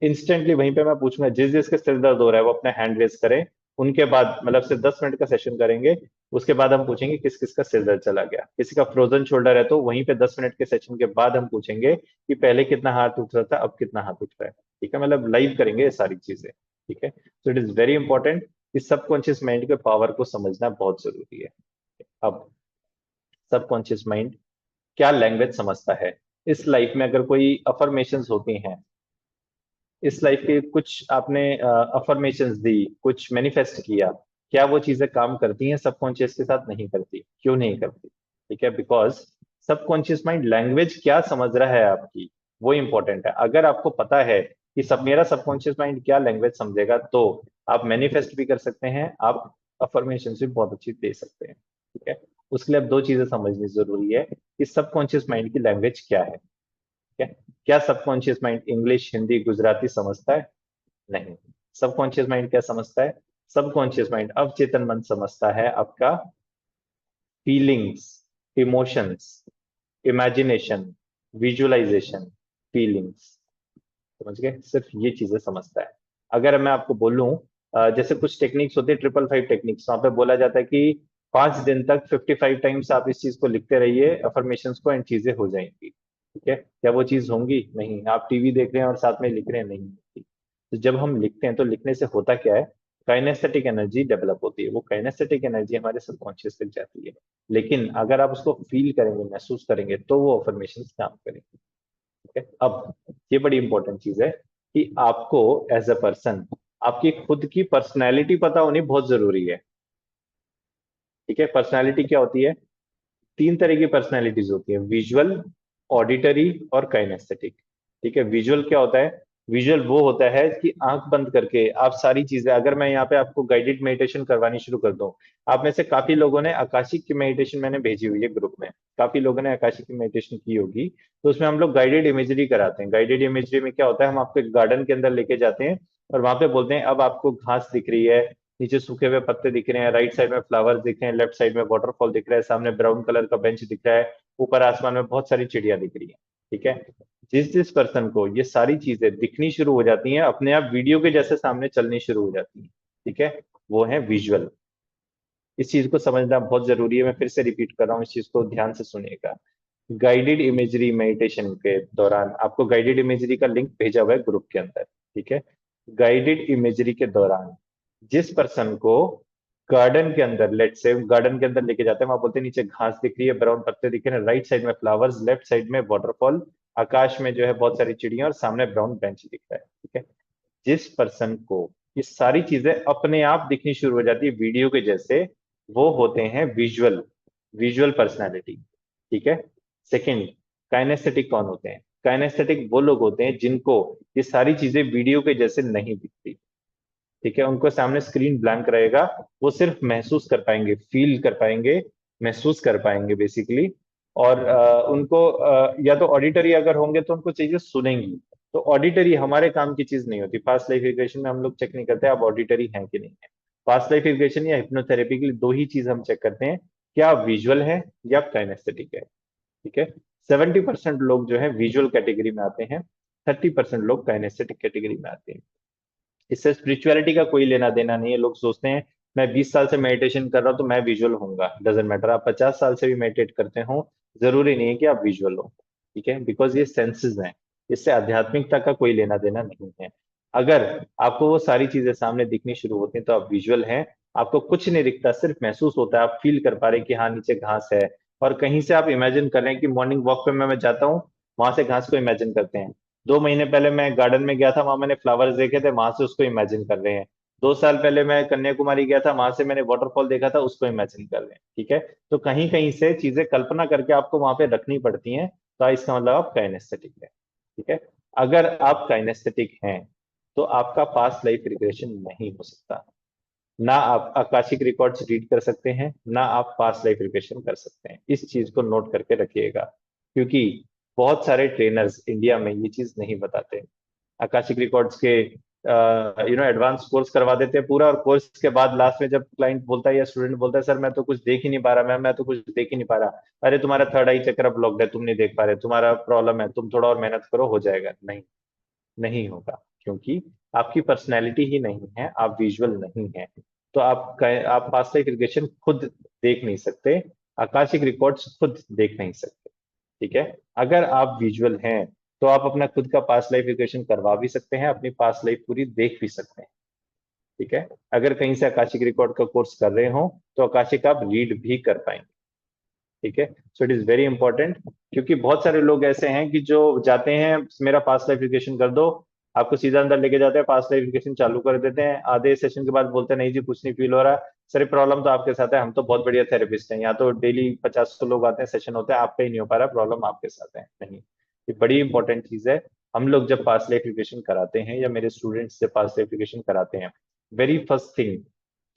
इंस्टेंटली वहीं पे मैं पूछूंगा जिस जिसके सिर दर्द हो रहा है वो अपने हैंड रेज करें, उनके बाद मतलब सिर्फ 10 मिनट का सेशन करेंगे, उसके बाद हम पूछेंगे किस किस का सिर दर्द चला गया, किसी का फ्रोजन शोल्डर है तो वहीं पे 10 मिनट के सेशन के बाद हम पूछेंगे कि पहले कितना हाथ उठ रहा था, अब कितना हाथ उठ रहा है। ठीक है। मतलब लाइव करेंगे ये सारी चीजें। ठीक है। तो इट इज वेरी इंपॉर्टेंट कि सबकॉन्शियस माइंड के पावर को समझना बहुत जरूरी है। अब सबकॉन्शियस माइंड क्या लैंग्वेज समझता है? इस लाइफ में अगर कोई अफर्मेशंस होती हैं, इस लाइफ के कुछ आपने अफर्मेशंस दी, कुछ मैनिफेस्ट किया, क्या वो चीजें काम करती हैं सबकॉन्शियस के साथ? नहीं करती। क्यों नहीं करती? ठीक है। बिकॉज सबकॉन्शियस माइंड लैंग्वेज क्या समझ रहा है आपकी, वो इंपॉर्टेंट है। अगर आपको पता है कि सब मेरा सबकॉन्शियस माइंड क्या लैंग्वेज समझेगा, तो आप मैनिफेस्ट भी कर सकते हैं, आप अफर्मेशन भी बहुत अच्छी दे सकते हैं। ठीक है। उसके लिए अब दो चीजें समझनी जरूरी है कि सबकॉन्शियस माइंड की लैंग्वेज क्या है। क्या क्या subconscious mind English, Hindi, Gujarati समझता है? नहीं। सबकॉन्शियस माइंड क्या समझता है? सबकॉन्शियस माइंड अवचेतन मन समझता है आपका feelings, emotions, imagination, visualization, feelings. समझ गए? सिर्फ ये चीजें समझता है। अगर मैं आपको बोलूं जैसे कुछ टेक्निक्स होती है, 555 टेक्निक्स, वहां पे बोला जाता है कि 5 दिन तक 55 टाइम्स आप इस चीज को लिखते रहिए, अफर्मेशंस को, एंड चीजें हो जाएंगी। ठीक है। क्या वो चीज होंगी? नहीं। आप टीवी देख रहे हैं और साथ में लिख रहे हैं? नहीं होती। तो जब हम लिखते हैं तो लिखने से होता क्या है, काइनेस्थेटिक एनर्जी डेवलप होती है, वो काइनेस्थेटिक एनर्जी हमारे सबकॉन्शियस तक जाती है। लेकिन अगर आप उसको फील करेंगे, महसूस करेंगे, तो वो अफर्मेशन काम करेंगे। ठीक है। अब ये बड़ी इंपॉर्टेंट चीज है कि आपको एज अ पर्सन आपकी खुद की पर्सनैलिटी पता होनी बहुत जरूरी है। ठीक है। पर्सनैलिटी क्या होती है? 3 तरह की पर्सनैलिटीज होती है, विजुअल, ऑडिटरी और काइनेस्थेटिक। ठीक है। विजुअल क्या होता है? विजुअल वो होता है कि आंख बंद करके आप सारी चीजें, अगर मैं यहाँ पे आपको गाइडेड मेडिटेशन करवानी शुरू कर दूं, आप में से काफी लोगों ने आकाशिक की मेडिटेशन मैंने भेजी हुई है ग्रुप में, काफी लोगों ने आकाशिक की मेडिटेशन की होगी, तो उसमें हम लोग गाइडेड इमेजरी कराते हैं। गाइडेड इमेजरी में क्या होता है, हम आपको एक गार्डन के अंदर लेके जाते हैं और वहां पे बोलते हैं अब आपको घास दिख रही है, नीचे सूखे हुए पत्ते दिख रहे हैं, राइट साइड में फ्लावर्स दिख रहे हैं, लेफ्ट साइड में वाटरफॉल दिख रहा है, सामने ब्राउन कलर का बेंच दिख रहा है, ऊपर आसमान में बहुत सारी चिड़िया दिख रही है। ठीक है। जिस जिस पर्सन को ये सारी चीजें दिखनी शुरू हो जाती हैं, अपने आप वीडियो के जैसे सामने चलनी शुरू हो जाती हैं, ठीक है, वो है विजुअल। इस चीज को समझना बहुत जरूरी है। मैं फिर से रिपीट कर रहा हूँ, इस चीज को ध्यान से सुनिएगा। गाइडेड इमेजरी मेडिटेशन के दौरान, आपको गाइडेड इमेजरी का लिंक भेजा हुआ है ग्रुप के अंदर, ठीक है। गाइडेड इमेजरी के दौरान जिस पर्सन को गार्डन के अंदर, लेट से गार्डन के अंदर लेके जाते हैं, वहां बोलते हैं नीचे घास दिख रही है, ब्राउन पत्ते दिख रहे हैं, राइट साइड में फ्लावर्स, लेफ्ट साइड में वाटरफॉल, आकाश में जो है बहुत सारी चिड़िया और सामने ब्राउन बेंच दिख रहा है, ठीक है। जिस पर्सन को ये सारी चीजें अपने आप दिखनी शुरू हो जाती है वीडियो के जैसे, वो होते हैं विजुअल, विजुअल पर्सनैलिटी, ठीक है। सेकंड, काइनेस्थेटिक कौन होते हैं? काइनेस्थेटिक वो लोग होते हैं जिनको ये सारी चीजें वीडियो के जैसे नहीं दिखती, ठीक है। उनको सामने स्क्रीन ब्लैंक रहेगा, वो सिर्फ महसूस कर पाएंगे, फील कर पाएंगे, महसूस कर पाएंगे बेसिकली। और उनको या तो ऑडिटरी अगर होंगे तो उनको चीजें सुनेंगी। तो ऑडिटरी हमारे काम की चीज नहीं होती। पास्ट लाइफ रिग्रेशन में हम लोग चेक नहीं करते आप ऑडिटरी हैं कि नहीं है। पास्ट लाइफ रिग्रेशन या हिप्नोथेरेपी के लिए दो ही चीज हम चेक करते हैं, क्या आप विजुअल है या काइनेस्थेटिक है, ठीक है। 70% लोग जो है विजुअल कैटेगरी में आते हैं, 30% लोग काइनेस्थेटिक कैटेगरी में आते हैं। इससे स्पिरिचुअलिटी का कोई लेना देना नहीं है। लोग सोचते हैं मैं 20 साल से मेडिटेशन कर रहा हूं तो मैं विजुअल होऊंगा, डजेंट मैटर। आप 50 साल से भी मेडिटेट करते हो, जरूरी नहीं है कि आप विजुअल हो, ठीक है। बिकॉज ये सेंसेस हैं, इससे आध्यात्मिकता का कोई लेना देना नहीं है। अगर आपको वो सारी चीजें सामने दिखनी शुरू होती हैं तो आप विजुअल हैं। आपको कुछ नहीं दिखता, सिर्फ महसूस होता है, आप फील कर पा रहे हैं कि हाँ नीचे घास है, और कहीं से आप इमेजिन कर रहे हैं कि मॉर्निंग वॉक पे मैं जाता हूँ, वहां से घास को इमेजिन करते हैं। 2 महीने पहले मैं गार्डन में गया था, वहां मैंने फ्लावर्स देखे थे, वहां से उसको इमेजिन कर रहे हैं। 2 साल पहले मैं कन्याकुमारी गया था, वहां से मैंने वाटरफॉल देखा था, उसको इमेजिन कर रहे हैं, ठीक है। तो कहीं कहीं से चीजें कल्पना करके आपको वहां पे रखनी पड़ती हैं, तो इसका मतलब आप काइनेस्थेटिक है, ठीक है। अगर आप काइनेस्थेटिक हैं तो आपका पास्ट लाइफ रिग्रेशन नहीं हो सकता। ना आप आकाशिक रिकॉर्ड्स रीड कर सकते हैं, ना आप पास्ट लाइफ रिग्रेशन कर सकते हैं। इस चीज को नोट करके रखिएगा, क्योंकि बहुत सारे ट्रेनर्स इंडिया में ये चीज नहीं बताते। आकाशिक रिकॉर्ड्स के एडवांस कोर्स करवा देते हैं पूरा, और कोर्स के बाद लास्ट में जब क्लाइंट बोलता है या स्टूडेंट बोलता है सर मैं तो कुछ देख ही नहीं पा रहा, मैं तो कुछ देख ही नहीं पा रहा, अरे तुम्हारा थर्ड आई चक्र ब्लॉक्ड है, तुम नहीं देख पा रहे, तुम्हारा प्रॉब्लम है, तुम थोड़ा और मेहनत करो हो जाएगा। नहीं, नहीं होगा, क्योंकि आपकी पर्सनैलिटी ही नहीं है, आप विजुअल नहीं है। तो आप पास्ट लाइफ रिग्रेशन खुद देख नहीं सकते, आकाशिक रिकॉर्ड्स खुद देख नहीं सकते, ठीक है। अगर आप विजुअल हैं तो आप अपना खुद का पास्ट लाइफ रिग्रेशन करवा भी सकते हैं, अपनी पास्ट लाइफ पूरी देख भी सकते हैं, ठीक है। अगर कहीं से आकाशिक रिकॉर्ड का कोर्स कर रहे हो तो आकाशिक आप रीड भी कर पाएंगे, ठीक है। So it is very important, क्योंकि बहुत सारे लोग ऐसे हैं कि जो जाते हैं मेरा पास्ट लाइफ रिग्रेशन कर दो, आपको सीधा अंदर लेके जाते हैं, पास्ट लाइफ रिग्रेशन चालू कर देते हैं, आधे सेशन के बाद बोलते हैं नहीं जी कुछ नहीं फील हो रहा। सर प्रॉब्लम तो आपके साथ है, हम तो बहुत बढ़िया थेरेपिस्ट हैं, यहाँ तो डेली 50 लोग आते हैं, सेशन होते हैं, आपका ही नहीं हो पा रहा, प्रॉब्लम आपके साथ है। नहीं, ये बड़ी इंपॉर्टेंट चीज है। हम लोग जब पास्ट लाइफ रिग्रेशन कराते हैं या मेरे स्टूडेंट्स जब पास्ट लाइफ रिग्रेशन कराते हैं, वेरी फर्स्ट थिंग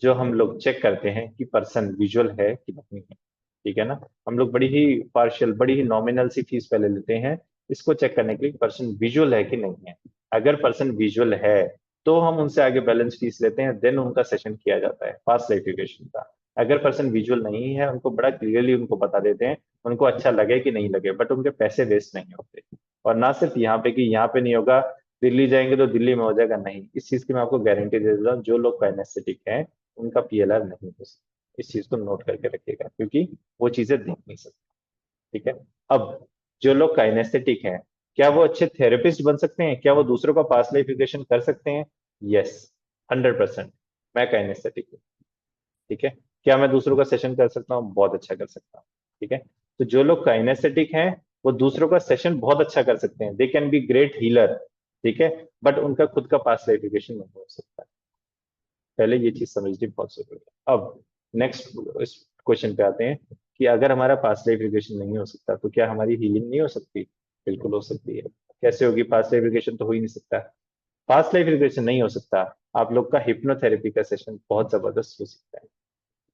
जो हम लोग चेक करते हैं कि पर्सन विजुअल है कि नहीं है, ठीक है ना। हम लोग बड़ी ही पार्शियल, बड़ी ही नॉमिनल सी फीस पहले लेते हैं इसको चेक करने के लिए पर्सन विजुअल है कि नहीं है। अगर पर्सन विजुअल है तो हम उनसे आगे बैलेंस फीस लेते हैं, देन उनका सेशन किया जाता है पास्ट लाइफ रिग्रेशन का। अगर पर्सन विजुअल नहीं है, उनको बड़ा क्लियरली उनको बता देते हैं, उनको अच्छा लगे कि नहीं लगे, बट उनके पैसे वेस्ट नहीं होते। और ना सिर्फ यहाँ पे कि यहाँ पे नहीं होगा, दिल्ली जाएंगे तो दिल्ली में हो जाएगा, नहीं, इस चीज की मैं आपको गारंटी दे देता हूँ, जो लोग काइनेस्थेटिक है उनका पीएलआर नहीं हो सकता। इस चीज को नोट करके रखिएगा, क्योंकि वो चीजें देख नहीं सकते, ठीक है। अब जो लोग काइनेस्थेटिक हैं, क्या वो अच्छे थेरेपिस्ट बन सकते हैं? क्या वो दूसरों का पास्ट लाइफ रिग्रेशन कर सकते हैं? यस, 100%। मैं काइनेस्थेटिक हूँ, ठीक है। क्या मैं दूसरों का सेशन कर सकता हूँ? बहुत अच्छा कर सकता हूँ, ठीक है। तो जो लोग काइनेस्थेटिक हैं वो दूसरों का सेशन बहुत अच्छा कर सकते हैं, they can be great healer, ठीक है। बट उनका खुद का पास्ट लाइफ रिग्रेशन नहीं हो सकता। पहले ये चीज समझनी बहुत जरूरी है। अब नेक्स्ट इस क्वेश्चन पे आते हैं कि अगर हमारा पास्ट लाइफ रिग्रेशन नहीं हो सकता तो क्या हमारी हीलिंग नहीं हो सकती? बिल्कुल हो सकती है। कैसे होगी? पास्ट लाइफ रिग्रेशन तो हो ही नहीं सकता। पास्ट लाइफ रिग्रेशन नहीं हो सकता, आप लोग का हिप्नोथेरेपी का सेशन बहुत जबरदस्त हो सकता है,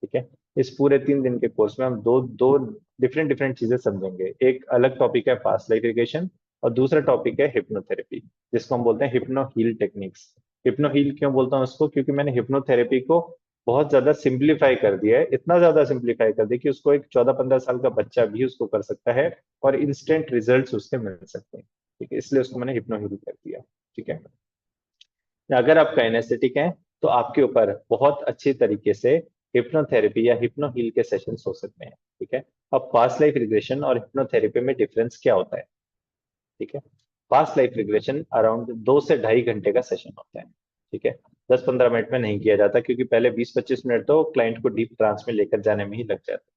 ठीक है। इस पूरे 3 दिन के कोर्स में हम दो दो डिफरेंट डिफरेंट चीजें समझेंगे। एक अलग टॉपिक है पास्ट लाइफ रिग्रेशन, और दूसरा टॉपिक है हिप्नोथेरेपी, जिसको हम बोलते हैं hypno heal techniques. Hypno heal क्यों बोलता हूँ उसको? क्योंकि मैंने हिप्नोथेरेपी को बहुत ज्यादा सिंप्लीफाई कर दिया है, इतना ज्यादा सिंप्लीफाई कर दिया कि उसको एक 14-15 साल का बच्चा भी उसको कर सकता है और इंस्टेंट रिजल्ट्स उसके मिल सकते हैं, ठीक है। इसलिए उसको मैंने हिप्नो हील कर दिया, ठीक है। अगर आप काइनेस्थेटिक हैं तो आपके ऊपर बहुत अच्छी तरीके से हिप्नोथेरेपी या हिप्नोहील के सेशंस हो सकते हैं। ठीक है, अब पास्ट लाइफ रिग्रेशन और हिप्नोथेरेपी में डिफरेंस क्या होता है? ठीक है, पास्ट लाइफ रिग्रेशन अराउंड 2 से 2.5 घंटे का सेशन होता है। ठीक है, 10-15 मिनट में नहीं किया जाता, क्योंकि पहले 20-25 मिनट तो क्लाइंट को डीप ट्रांस में लेकर जाने में ही लग जाता है।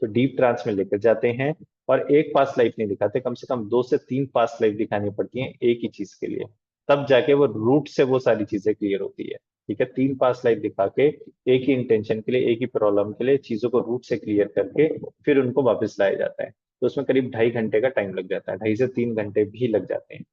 तो डीप ट्रांस में लेकर जाते हैं, और एक पास्ट लाइफ नहीं दिखाते, कम से कम 2 से 3 पास्ट लाइफ दिखानी पड़ती है एक ही चीज के लिए, तब जाके वो रूट से वो सारी चीजें क्लियर होती है। ठीक है, 3 पास्ट लाइफ दिखा के एक ही इंटेंशन के लिए, एक ही प्रॉब्लम के लिए चीजों को रूट से क्लियर करके फिर उनको वापस लाया जाता है। तो उसमें करीब 2.5 घंटे का टाइम लग जाता है, 2.5 से 3 घंटे भी लग जाते हैं।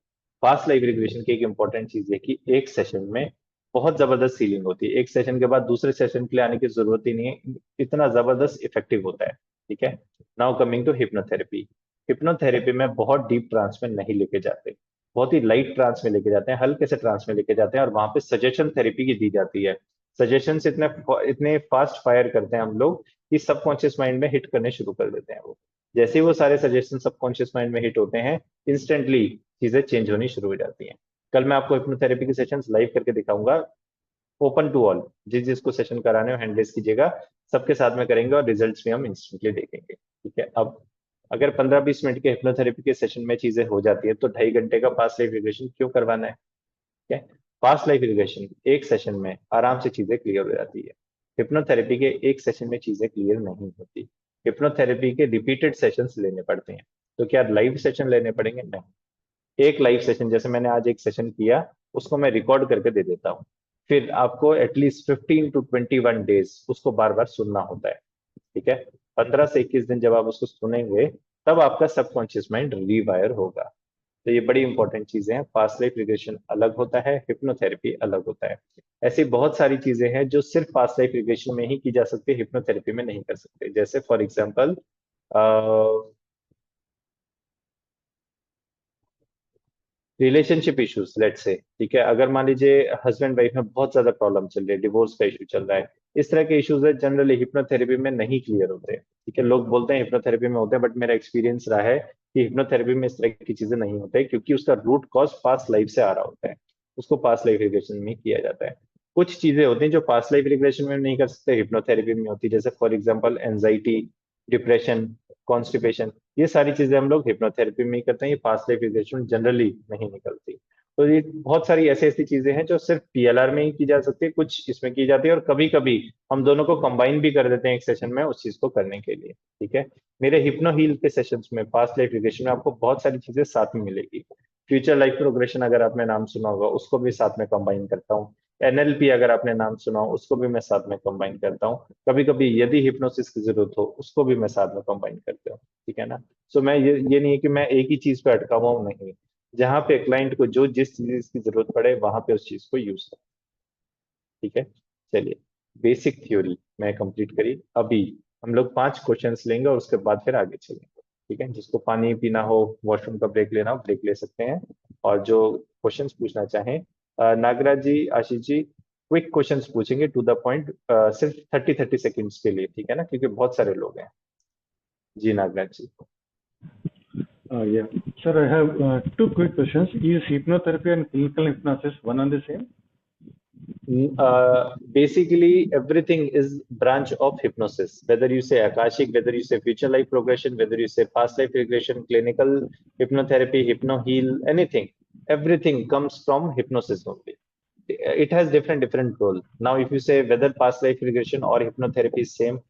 फास्ट लाइफ रिग्रेशन की एक इंपॉर्टेंट चीज है कि एक सेशन में बहुत जबरदस्त सीलिंग होती है, एक सेशन के बाद दूसरे सेशन के लिए आने की जरूरत ही नहीं है, इतना जबरदस्त इफेक्टिव होता है। ठीक है, now coming to hypnotherapy. Hypnotherapy में बहुत डीप ट्रांस में नहीं लेके जाते, बहुत ही लाइट ट्रांस में लेके जाते हैं, हल्के से ट्रांस में लेके जाते हैं, और वहां पे सजेशन थेरेपी की दी जाती है। सजेशन इतने इतने फास्ट फायर करते हैं हम लोग कि सबकॉन्शियस माइंड में हिट करने शुरू कर देते हैं वो। जैसे ही वो सारे सजेशन सबकॉन्शियस माइंड में हिट होते हैं, इंस्टेंटली चीजें चेंज होनी शुरू हो जाती हैं। कल मैं आपको हिप्नोथेरेपी के सेशंस लाइव करके दिखाऊंगा, ओपन टू ऑल, जिस जिसको सेशन कराने हो हैंड रेज कीजिएगा, सबके साथ में करेंगे और रिजल्ट्स भी हम इंस्टेंटली देखेंगे। ठीक है, अब अगर 15-20 मिनट के हिप्नोथेरेपी के सेशन में चीजें हो जाती है, तो 2.5 घंटे का पास्ट लाइफ रिग्रेशन क्यों करवाना है? ठीक है, पास्ट लाइफ रिग्रेशन एक सेशन में आराम से चीजें क्लियर हो जाती है, हिप्नोथेरेपी के एक सेशन में चीजें क्लियर नहीं होती। हिप्नोथेरेपी के रिपीटेड सेशंस लेने पड़ते हैं। तो क्या लाइव सेशन लेने पड़ेंगे? नहीं, एक लाइव सेशन, जैसे मैंने आज एक सेशन किया, उसको मैं रिकॉर्ड करके दे देता हूँ, फिर आपको एटलीस्ट 15 to 21 डेज उसको बार बार सुनना होता है। ठीक है, 15 से 21 दिन जब आप उसको सुनेंगे, तब आपका सबकॉन्शियस माइंड रीवायर होगा। तो ये बड़ी इंपॉर्टेंट चीजें हैं, पास्ट लाइफ रिग्रेशन अलग होता है, हिप्नोथेरेपी अलग होता है। ऐसी बहुत सारी चीजें हैं जो सिर्फ पास्ट लाइफ रिग्रेशन में ही की जा सकती है, हिप्नोथेरेपी में नहीं कर सकते। जैसे for example relationship issues, let say, ठीक है, अगर मान लीजिए हस्बैंड वाइफ में बहुत ज्यादा प्रॉब्लम चल रही है, डिवोर्स का इशू चल रहा है, इस तरह के इश्यूज है, जनरली हिप्नोथेरेपी में नहीं क्लियर होते। ठीक है, लोग बोलते हैं हिप्नोथेरेपी में होते हैं, बट मेरा एक्सपीरियंस रहा है कि हिप्नोथेरेपी में इस तरह की चीजें नहीं होते, क्योंकि उसका रूट कॉज पास्ट लाइफ से आ रहा होता है, उसको पास्ट लाइफ रिग्रेशन में किया जाता है। कुछ चीजें होती हैं जो पास्ट लाइफ रिग्रेशन में नहीं कर सकते, हिप्नोथेरेपी में होती है, जैसे for example anxiety, depression, constipation, ये सारी चीजें हम लोग हिप्नोथेरेपी में ही करते हैं, ये फास्ट लाइफ रिग्रेशन जनरली नहीं निकलती। तो ये बहुत सारी ऐसी ऐसी चीजें हैं जो सिर्फ पीएलआर में ही की जा सकती है, कुछ इसमें की जाती है, और कभी कभी हम दोनों को कंबाइन भी कर देते हैं एक सेशन में उस चीज को करने के लिए। ठीक है, मेरे हिप्नो हील के सेशंस में, पास्ट लाइफ रिग्रेशन में, आपको बहुत सारी चीजें साथ में मिलेगी। फ्यूचर लाइफ प्रोग्रेशन अगर आपने नाम सुना होगा, उसको भी साथ में कंबाइन करता हूँ। एनएलपी अगर आपने नाम सुना हो, उसको भी मैं साथ में कंबाइन करता हूँ। कभी कभी यदि हिप्नोसिस की जरूरत हो, उसको भी मैं साथ में कंबाइन करता हूँ। ठीक है ना, सो मैं ये नहीं है कि मैं एक ही चीज पे अटका हुआ हूँ, नहीं, जहां पे क्लाइंट को जो जिस चीज की जरूरत पड़े वहां पे उस चीज को यूज करें। ठीक है, चलिए, बेसिक थ्योरी मैं कंप्लीट करी। अभी हम लोग 5 क्वेश्चंस लेंगे और उसके बाद फिर आगे चलेंगे। ठीक है, जिसको पानी पीना हो, वॉशरूम का ब्रेक लेना हो, ब्रेक ले सकते हैं, और जो क्वेश्चंस पूछना चाहें, नागराज जी, आशीष जी, क्विक क्वेश्चंस पूछेंगे टू द पॉइंट, सिर्फ 30-30 सेकेंड्स के लिए, ठीक है ना, क्योंकि बहुत सारे लोग हैं। जी नागराज जी। Yeah. Sir, I have two quick questions. Is hypnotherapy and clinical hypnosis one and the same? Basically, everything is branch of hypnosis. Whether you say Akashic, whether you say future life progression, whether you say past life regression, clinical hypnotherapy, hypno heal, anything, everything comes from hypnosis only. It has different role. Now, if you say whether past life regression or hypnotherapy is same,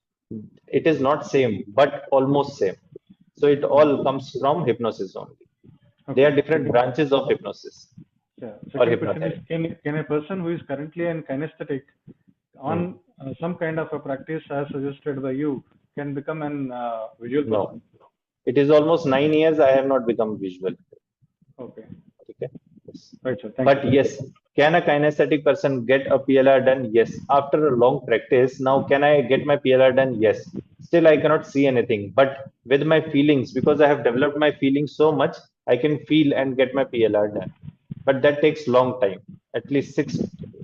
it is not same, but almost same. So it all comes from hypnosis only. They are different branches of hypnosis Yeah. or Second question is, hypnotherapy. can a person who is currently an kinesthetic on some kind of a practice as suggested by you can become an visual person? No. It is almost 9 years I have not become visual. Okay. Okay. Yes. Right, sir. Thank But you. yes, can a kinesthetic person get a PLR done? Yes. After a long practice, now can I get my PLR done? Yes. Still, I cannot see anything, but with my feelings, because I have developed my feelings so much, I can feel and get my PLR done. But that takes long time, at least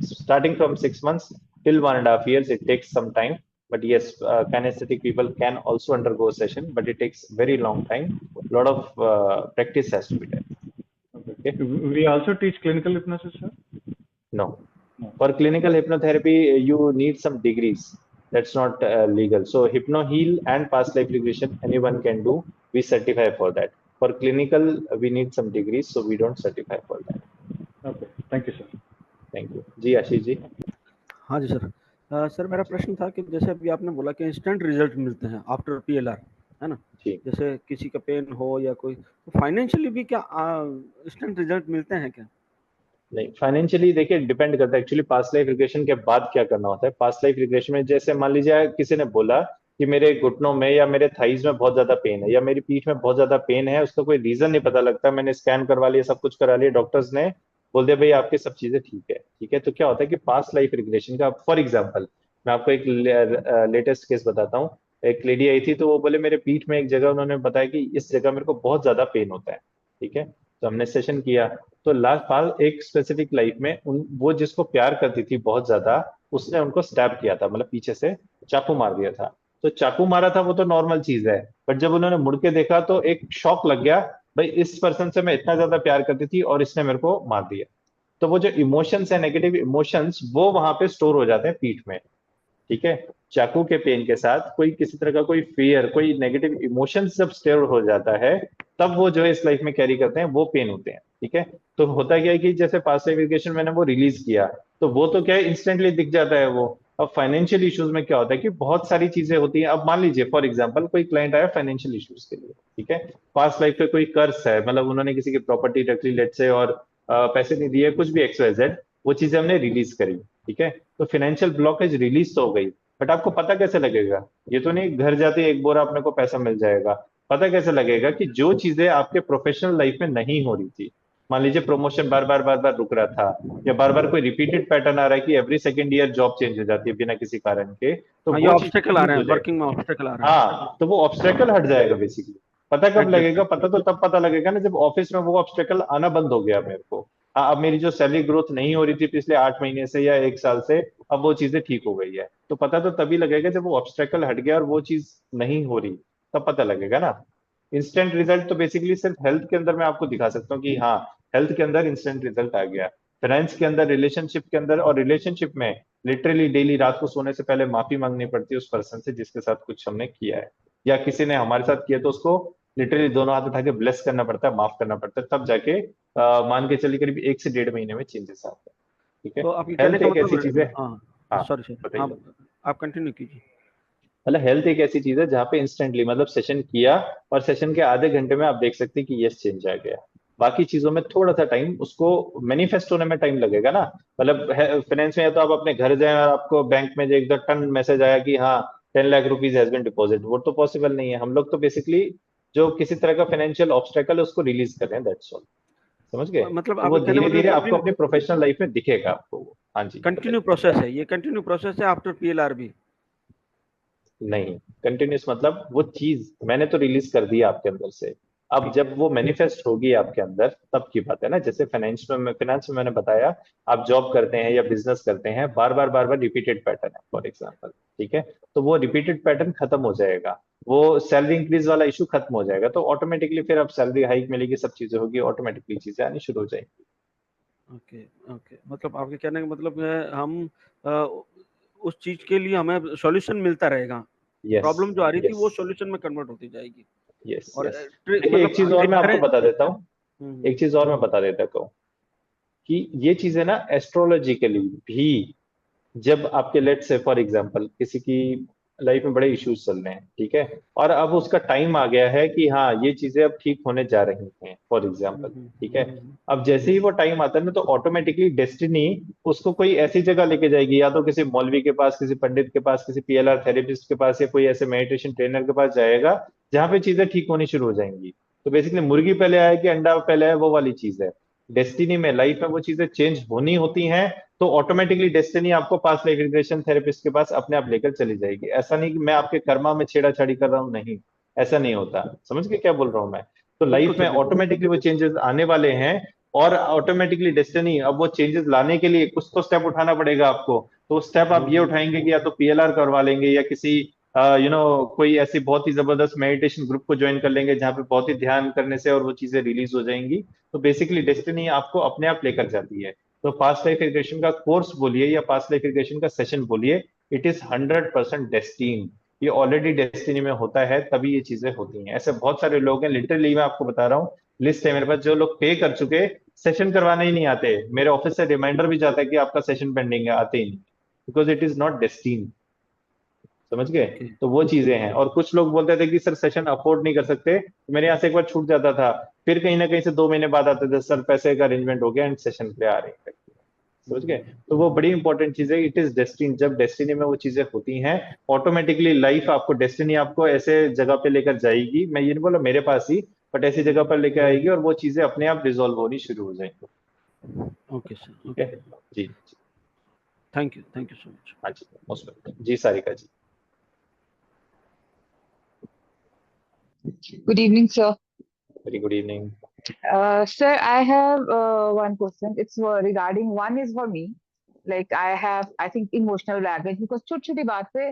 starting from 6 months till 1.5 years, it takes some time. But yes, kinesthetic people can also undergo a session, but it takes very long time. A lot of practice has to be done. Okay. We also teach clinical hypnosis, sir? No. No. For clinical hypnotherapy, you need some degrees. That's not legal. So HypnoHeal and past life regression, anyone can do. We certify for that. For clinical, we need some degrees, so we don't certify for that. Okay, thank you, sir. Thank you. जी आशीष जी. हाँ जी sir. Sir मेरा प्रश्न था कि जैसे अभी आपने बोला कि इंस्टेंट रिजल्ट मिलते हैं आफ्टर पीएलआर, है ना? जी. जैसे किसी का पेन हो या कोई, तो फाइनेंशियली भी क्या इंस्टेंट रिजल्ट मिलते हैं क्या? नहीं, फाइनेंशियली देखिए डिपेंड करता है एक्चुअली पास्ट लाइफ रिग्रेशन के बाद क्या करना होता है. पास्ट लाइफ रिग्रेशन में जैसे मान लीजिए किसी ने बोला कि मेरे घुटनों में या मेरे थाइज में बहुत ज्यादा पेन है या मेरी पीठ में बहुत ज्यादा पेन है, उसका कोई रीजन नहीं पता लगता, मैंने स्कैन करवा लिया, सब कुछ करा लिया, डॉक्टर्स ने बोल दिया भाई आपकी सब चीजें ठीक है. ठीक है, तो क्या होता है कि पास्ट लाइफ रिग्रेशन का, फॉर एग्जाम्पल मैं आपको एक लेटेस्ट केस बताता हूँ. एक लेडी आई थी, तो वो बोले मेरे पीठ में एक जगह, उन्होंने बताया कि इस जगह मेरे को बहुत ज्यादा पेन होता है. ठीक है, तो हमने सेशन किया. तो लास्ट बार एक स्पेसिफिक लाइफ में वो जिसको प्यार करती थी बहुत ज्यादा, उसने उनको स्टैब किया था, मतलब पीछे से चाकू मार दिया था. तो चाकू मारा था वो तो नॉर्मल चीज है, बट जब उन्होंने मुड़ के देखा तो एक शॉक लग गया, भाई इस पर्सन से मैं इतना ज्यादा प्यार करती थी और इसने मेरे को मार दिया. तो वो जो इमोशंस है, नेगेटिव इमोशंस, वो वहां पे स्टोर हो जाते हैं पीठ में. ठीक है, चाकू के पेन के साथ कोई किसी तरह का कोई फियर, कोई नेगेटिव इमोशंस जब स्टेयर हो जाता है, तब वो जो है इस लाइफ में कैरी करते हैं, वो पेन होते हैं. ठीक है, तो होता क्या है कि जैसे पास्ट लाइफ रिग्रेशन मैंने वो रिलीज किया, तो वो तो क्या है इंस्टेंटली दिख जाता है वो. अब फाइनेंशियल इश्यूज में क्या होता है कि बहुत सारी चीजें होती हैं. अब मान लीजिए फॉर एग्जांपल कोई क्लाइंट आया फाइनेंशियल इश्यूज के लिए. ठीक है, पास्ट लाइफ पे कोई कर्ज है, मतलब उन्होंने किसी की प्रॉपर्टी रख ली लेट से, और पैसे नहीं दिए, कुछ भी XYZ, वो चीजें हमने रिलीज करी. ठीक है, तो फाइनेंशियल ब्लॉकेज रिलीज तो हो गई, बट आपको पता कैसे लगेगा? ये तो नहीं घर जाते एक बोरा अपने को पैसा मिल जाएगा. पता कैसे लगेगा कि जो चीजें आपके प्रोफेशनल लाइफ में नहीं हो रही थी, मान लीजिए प्रमोशन बार बार रुक रहा था, या बार बार कोई रिपीटेड पैटर्न आ रहा है कि every second year job change हो जाती है बिना किसी कारण के, तो हाँ, ये वो चीज ऑब्स्टेकल आ रहे हैं, release हो वर्किंग में ऑब्स्टेकल आ रहे हैं. हाँ, तो वो ऑब्स्टेकल हट जाएगा बेसिकली. पता कब लगेगा? पता तो तब पता लगेगा ना जब ऑफिस में वो ऑब्स्टेकल आना बंद हो गया मेरे को. हाँ, अब मेरी जो सैलरी ग्रोथ नहीं हो रही थी पिछले 8 महीने से या 1 साल से, अब वो चीजें ठीक हो गई है. तो पता तो तभी लगेगा जब वो ऑब्स्टेकल हट गया और वो चीज नहीं हो रही, तब पता लगेगा ना. इंस्टेंट रिजल्ट तो बेसिकली सिर्फ हेल्थ के अंदर मैं आपको दिखा सकता हूँ कि हाँ, हेल्थ के अंदर इंस्टेंट रिजल्ट आ गया. फाइनेंस के अंदर, रिलेशनशिप के अंदर, और रिलेशनशिप में लिटरली डेली रात को सोने से पहले माफी मांगनी पड़ती है उस पर्सन से जिसके साथ कुछ हमने किया है, या किसी ने हमारे साथ किया, तो उसको लिटरली दोनों हाथ उठा के ब्लेस करना पड़ता है, माफ करना पड़ता है, तब जाके मान के चलिए करीब 1 से 1.5 महीने में चेंजेस आते हैं. ठीक है, तो आपके कहने हेल्थ का एक ऐसी मतलब, चीज है. हाँ, हाँ, सॉरी सर, बताइए. हाँ, आप कंटिन्यू कीजिए. मतलब हेल्थ एक ऐसी चीज है जहाँ पे इंस्टेंटली, मतलब सेशन किया और सेशन के आधे घंटे में आप देख सकते हैं कि यस चेंज आ गया. बाकी चीजों में थोड़ा सा टाइम, उसको मैनिफेस्ट होने में टाइम लगेगा ना. मतलब फाइनेंस में या तो आप अपने घर जाएं और आपको बैंक में जो एकदम टन मैसेज आया कि हाँ 10 lakh rupees has been deposit, वो तो पॉसिबल नहीं है. हम लोग तो बेसिकली जो किसी तरह का फाइनेंशियल ऑब्स्टेकल है उसको रिलीज कर रहे हैं, दैट्स ऑल. समझ गए? मतलब तो वो आपके कहने धीरे का धीरे मतलब आपको अपनी प्रोफेशनल लाइफ में दिखेगा आपको वो. हाँ जी, कंटिन्यू प्रोसेस है, ये कंटिन्यू प्रोसेस है आफ्टर पीएलआर भी? नहीं, कंटिन्यूस मतलब वो चीज मैंने तो रिलीज कर दी आपके अंदर से. अब जब वो मैनिफेस्ट होगी आपके अंदर तब की बात है ना. जैसे फाइनेंस में मैंने बताया, आप जॉब करते हैं या बिजनेस करते हैं, बार बार रिपीटेड पैटर्न है फॉर एग्जांपल. ठीक है, तो वो रिपीटेड पैटर्न खत्म हो जाएगा, वो सैलरी इंक्रीज वाला इशू खत्म हो जाएगा, तो ऑटोमेटिकली फिर अब सैलरी हाइक मिलेगी, सब चीजें होगी, ऑटोमेटिकली चीजें आनी शुरू हो जाएंगी. ओके, ओके, मतलब आपके कहने का मतलब है हम उस चीज के लिए हमें सॉल्यूशन मिलता रहेगा. यस, प्रॉब्लम जो आ रही थी वो यस, सॉल्यूशन में कन्वर्ट होती जाएगी. यस, और यस. देखिए एक चीज और मैं आपको बता देता हूँ, एक चीज और मैं बता देता हूँ कि ये चीजें ना एस्ट्रोलॉजिकली भी, जब आपके लेट से फॉर एग्जांपल किसी की लाइफ में बड़े इश्यूज चल रहे हैं, ठीक है, और अब उसका टाइम आ गया है कि हाँ ये चीजें अब ठीक होने जा रही हैं फॉर एग्जांपल. ठीक है, अब जैसे ही वो टाइम आता है ना, तो ऑटोमेटिकली डेस्टिनी उसको कोई ऐसी जगह लेके जाएगी, या तो किसी मौलवी के पास, किसी पंडित के पास, किसी PLR थेरेपिस्ट के पास, या कोई ऐसे मेडिटेशन ट्रेनर के पास जाएगा जहाँ पे चीजें ठीक होनी शुरू हो जाएंगी. तो बेसिकली मुर्गी पहले आए कि अंडा पहले आए, वो वाली चीज है. डेस्टिनी में, लाइफ में वो चीजें चेंज होनी होती हैं, तो ऑटोमेटिकली डेस्टिनी आपको पास्ट लाइफ रिग्रेशन थेरेपिस्ट के पास अपने आप लेकर चली जाएगी. ऐसा नहीं कि मैं आपके कर्मा में छेड़ाछाड़ी कर रहा हूँ, नहीं, ऐसा नहीं होता. समझ के क्या बोल रहा हूँ मैं? तो लाइफ में ऑटोमेटिकली वो चेंजेस आने वाले हैं, और ऑटोमेटिकली डेस्टिनी, अब वो चेंजेस लाने के लिए कुछ तो स्टेप उठाना पड़ेगा आपको. तो स्टेप आप ये उठाएंगे कि या तो PLR करवा लेंगे, या किसी कोई ऐसी बहुत ही जबरदस्त मेडिटेशन ग्रुप को ज्वाइन कर लेंगे जहाँ पे बहुत ही ध्यान करने से और वो चीजें रिलीज हो जाएंगी. तो बेसिकली डेस्टिनी आपको अपने आप लेकर जाती है. तो पास्ट लाइफ रिग्रेशन का कोर्स बोलिए या पास्ट लाइफ रिग्रेशन का सेशन बोलिए, इट इज 100% डेस्टीन। ये ऑलरेडी डेस्टिनी में होता है, तभी ये चीजें होती हैं। ऐसे बहुत सारे लोग हैं, लिटरली मैं आपको बता रहा हूँ, लिस्ट है मेरे पास, जो लोग पे कर चुके, सेशन करवाने ही नहीं आते, मेरे ऑफिस से रिमाइंडर भी जाता है कि आपका सेशन पेंडिंग है, आते ही नहीं, बिकॉज इट इज नॉट डेस्टीन। समझ गए? ओके तो वो चीजें हैं। और कुछ लोग बोलते थे कि सर सेशन अफोर्ड नहीं कर सकते, तो मेरे यहाँ से एक बार छूट जाता था, फिर कहीं ना कहीं से 2 महीने बाद आते थे, सर पैसे का अरेंजमेंट हो गया एंड सेशन पे आ रहे हैं। समझ गए? तो वो बड़ी इंपॉर्टेंट चीज है, इट इज डेस्टिनी। जब डेस्टिनी में वो चीजें होती हैं, ऑटोमेटिकली लाइफ आपको, डेस्टिनी आपको ऐसे जगह पे लेकर जाएगी, मैं ये नहीं बोला मेरे पास ही, बट ऐसी जगह पर लेकर आएगी और वो चीजें अपने आप रिजॉल्व होनी शुरू हो जाएंगी। ओके सर, ठीक ओके, है जी। Thank you so much. हाँ जी, मोस्ट वेलकम जी, Sarika ji. Good evening, sir. Very good evening. Sir, I have one question. It's regarding, one is for me. Like I have, I think, emotional baggage because छोटी छोटी बात पे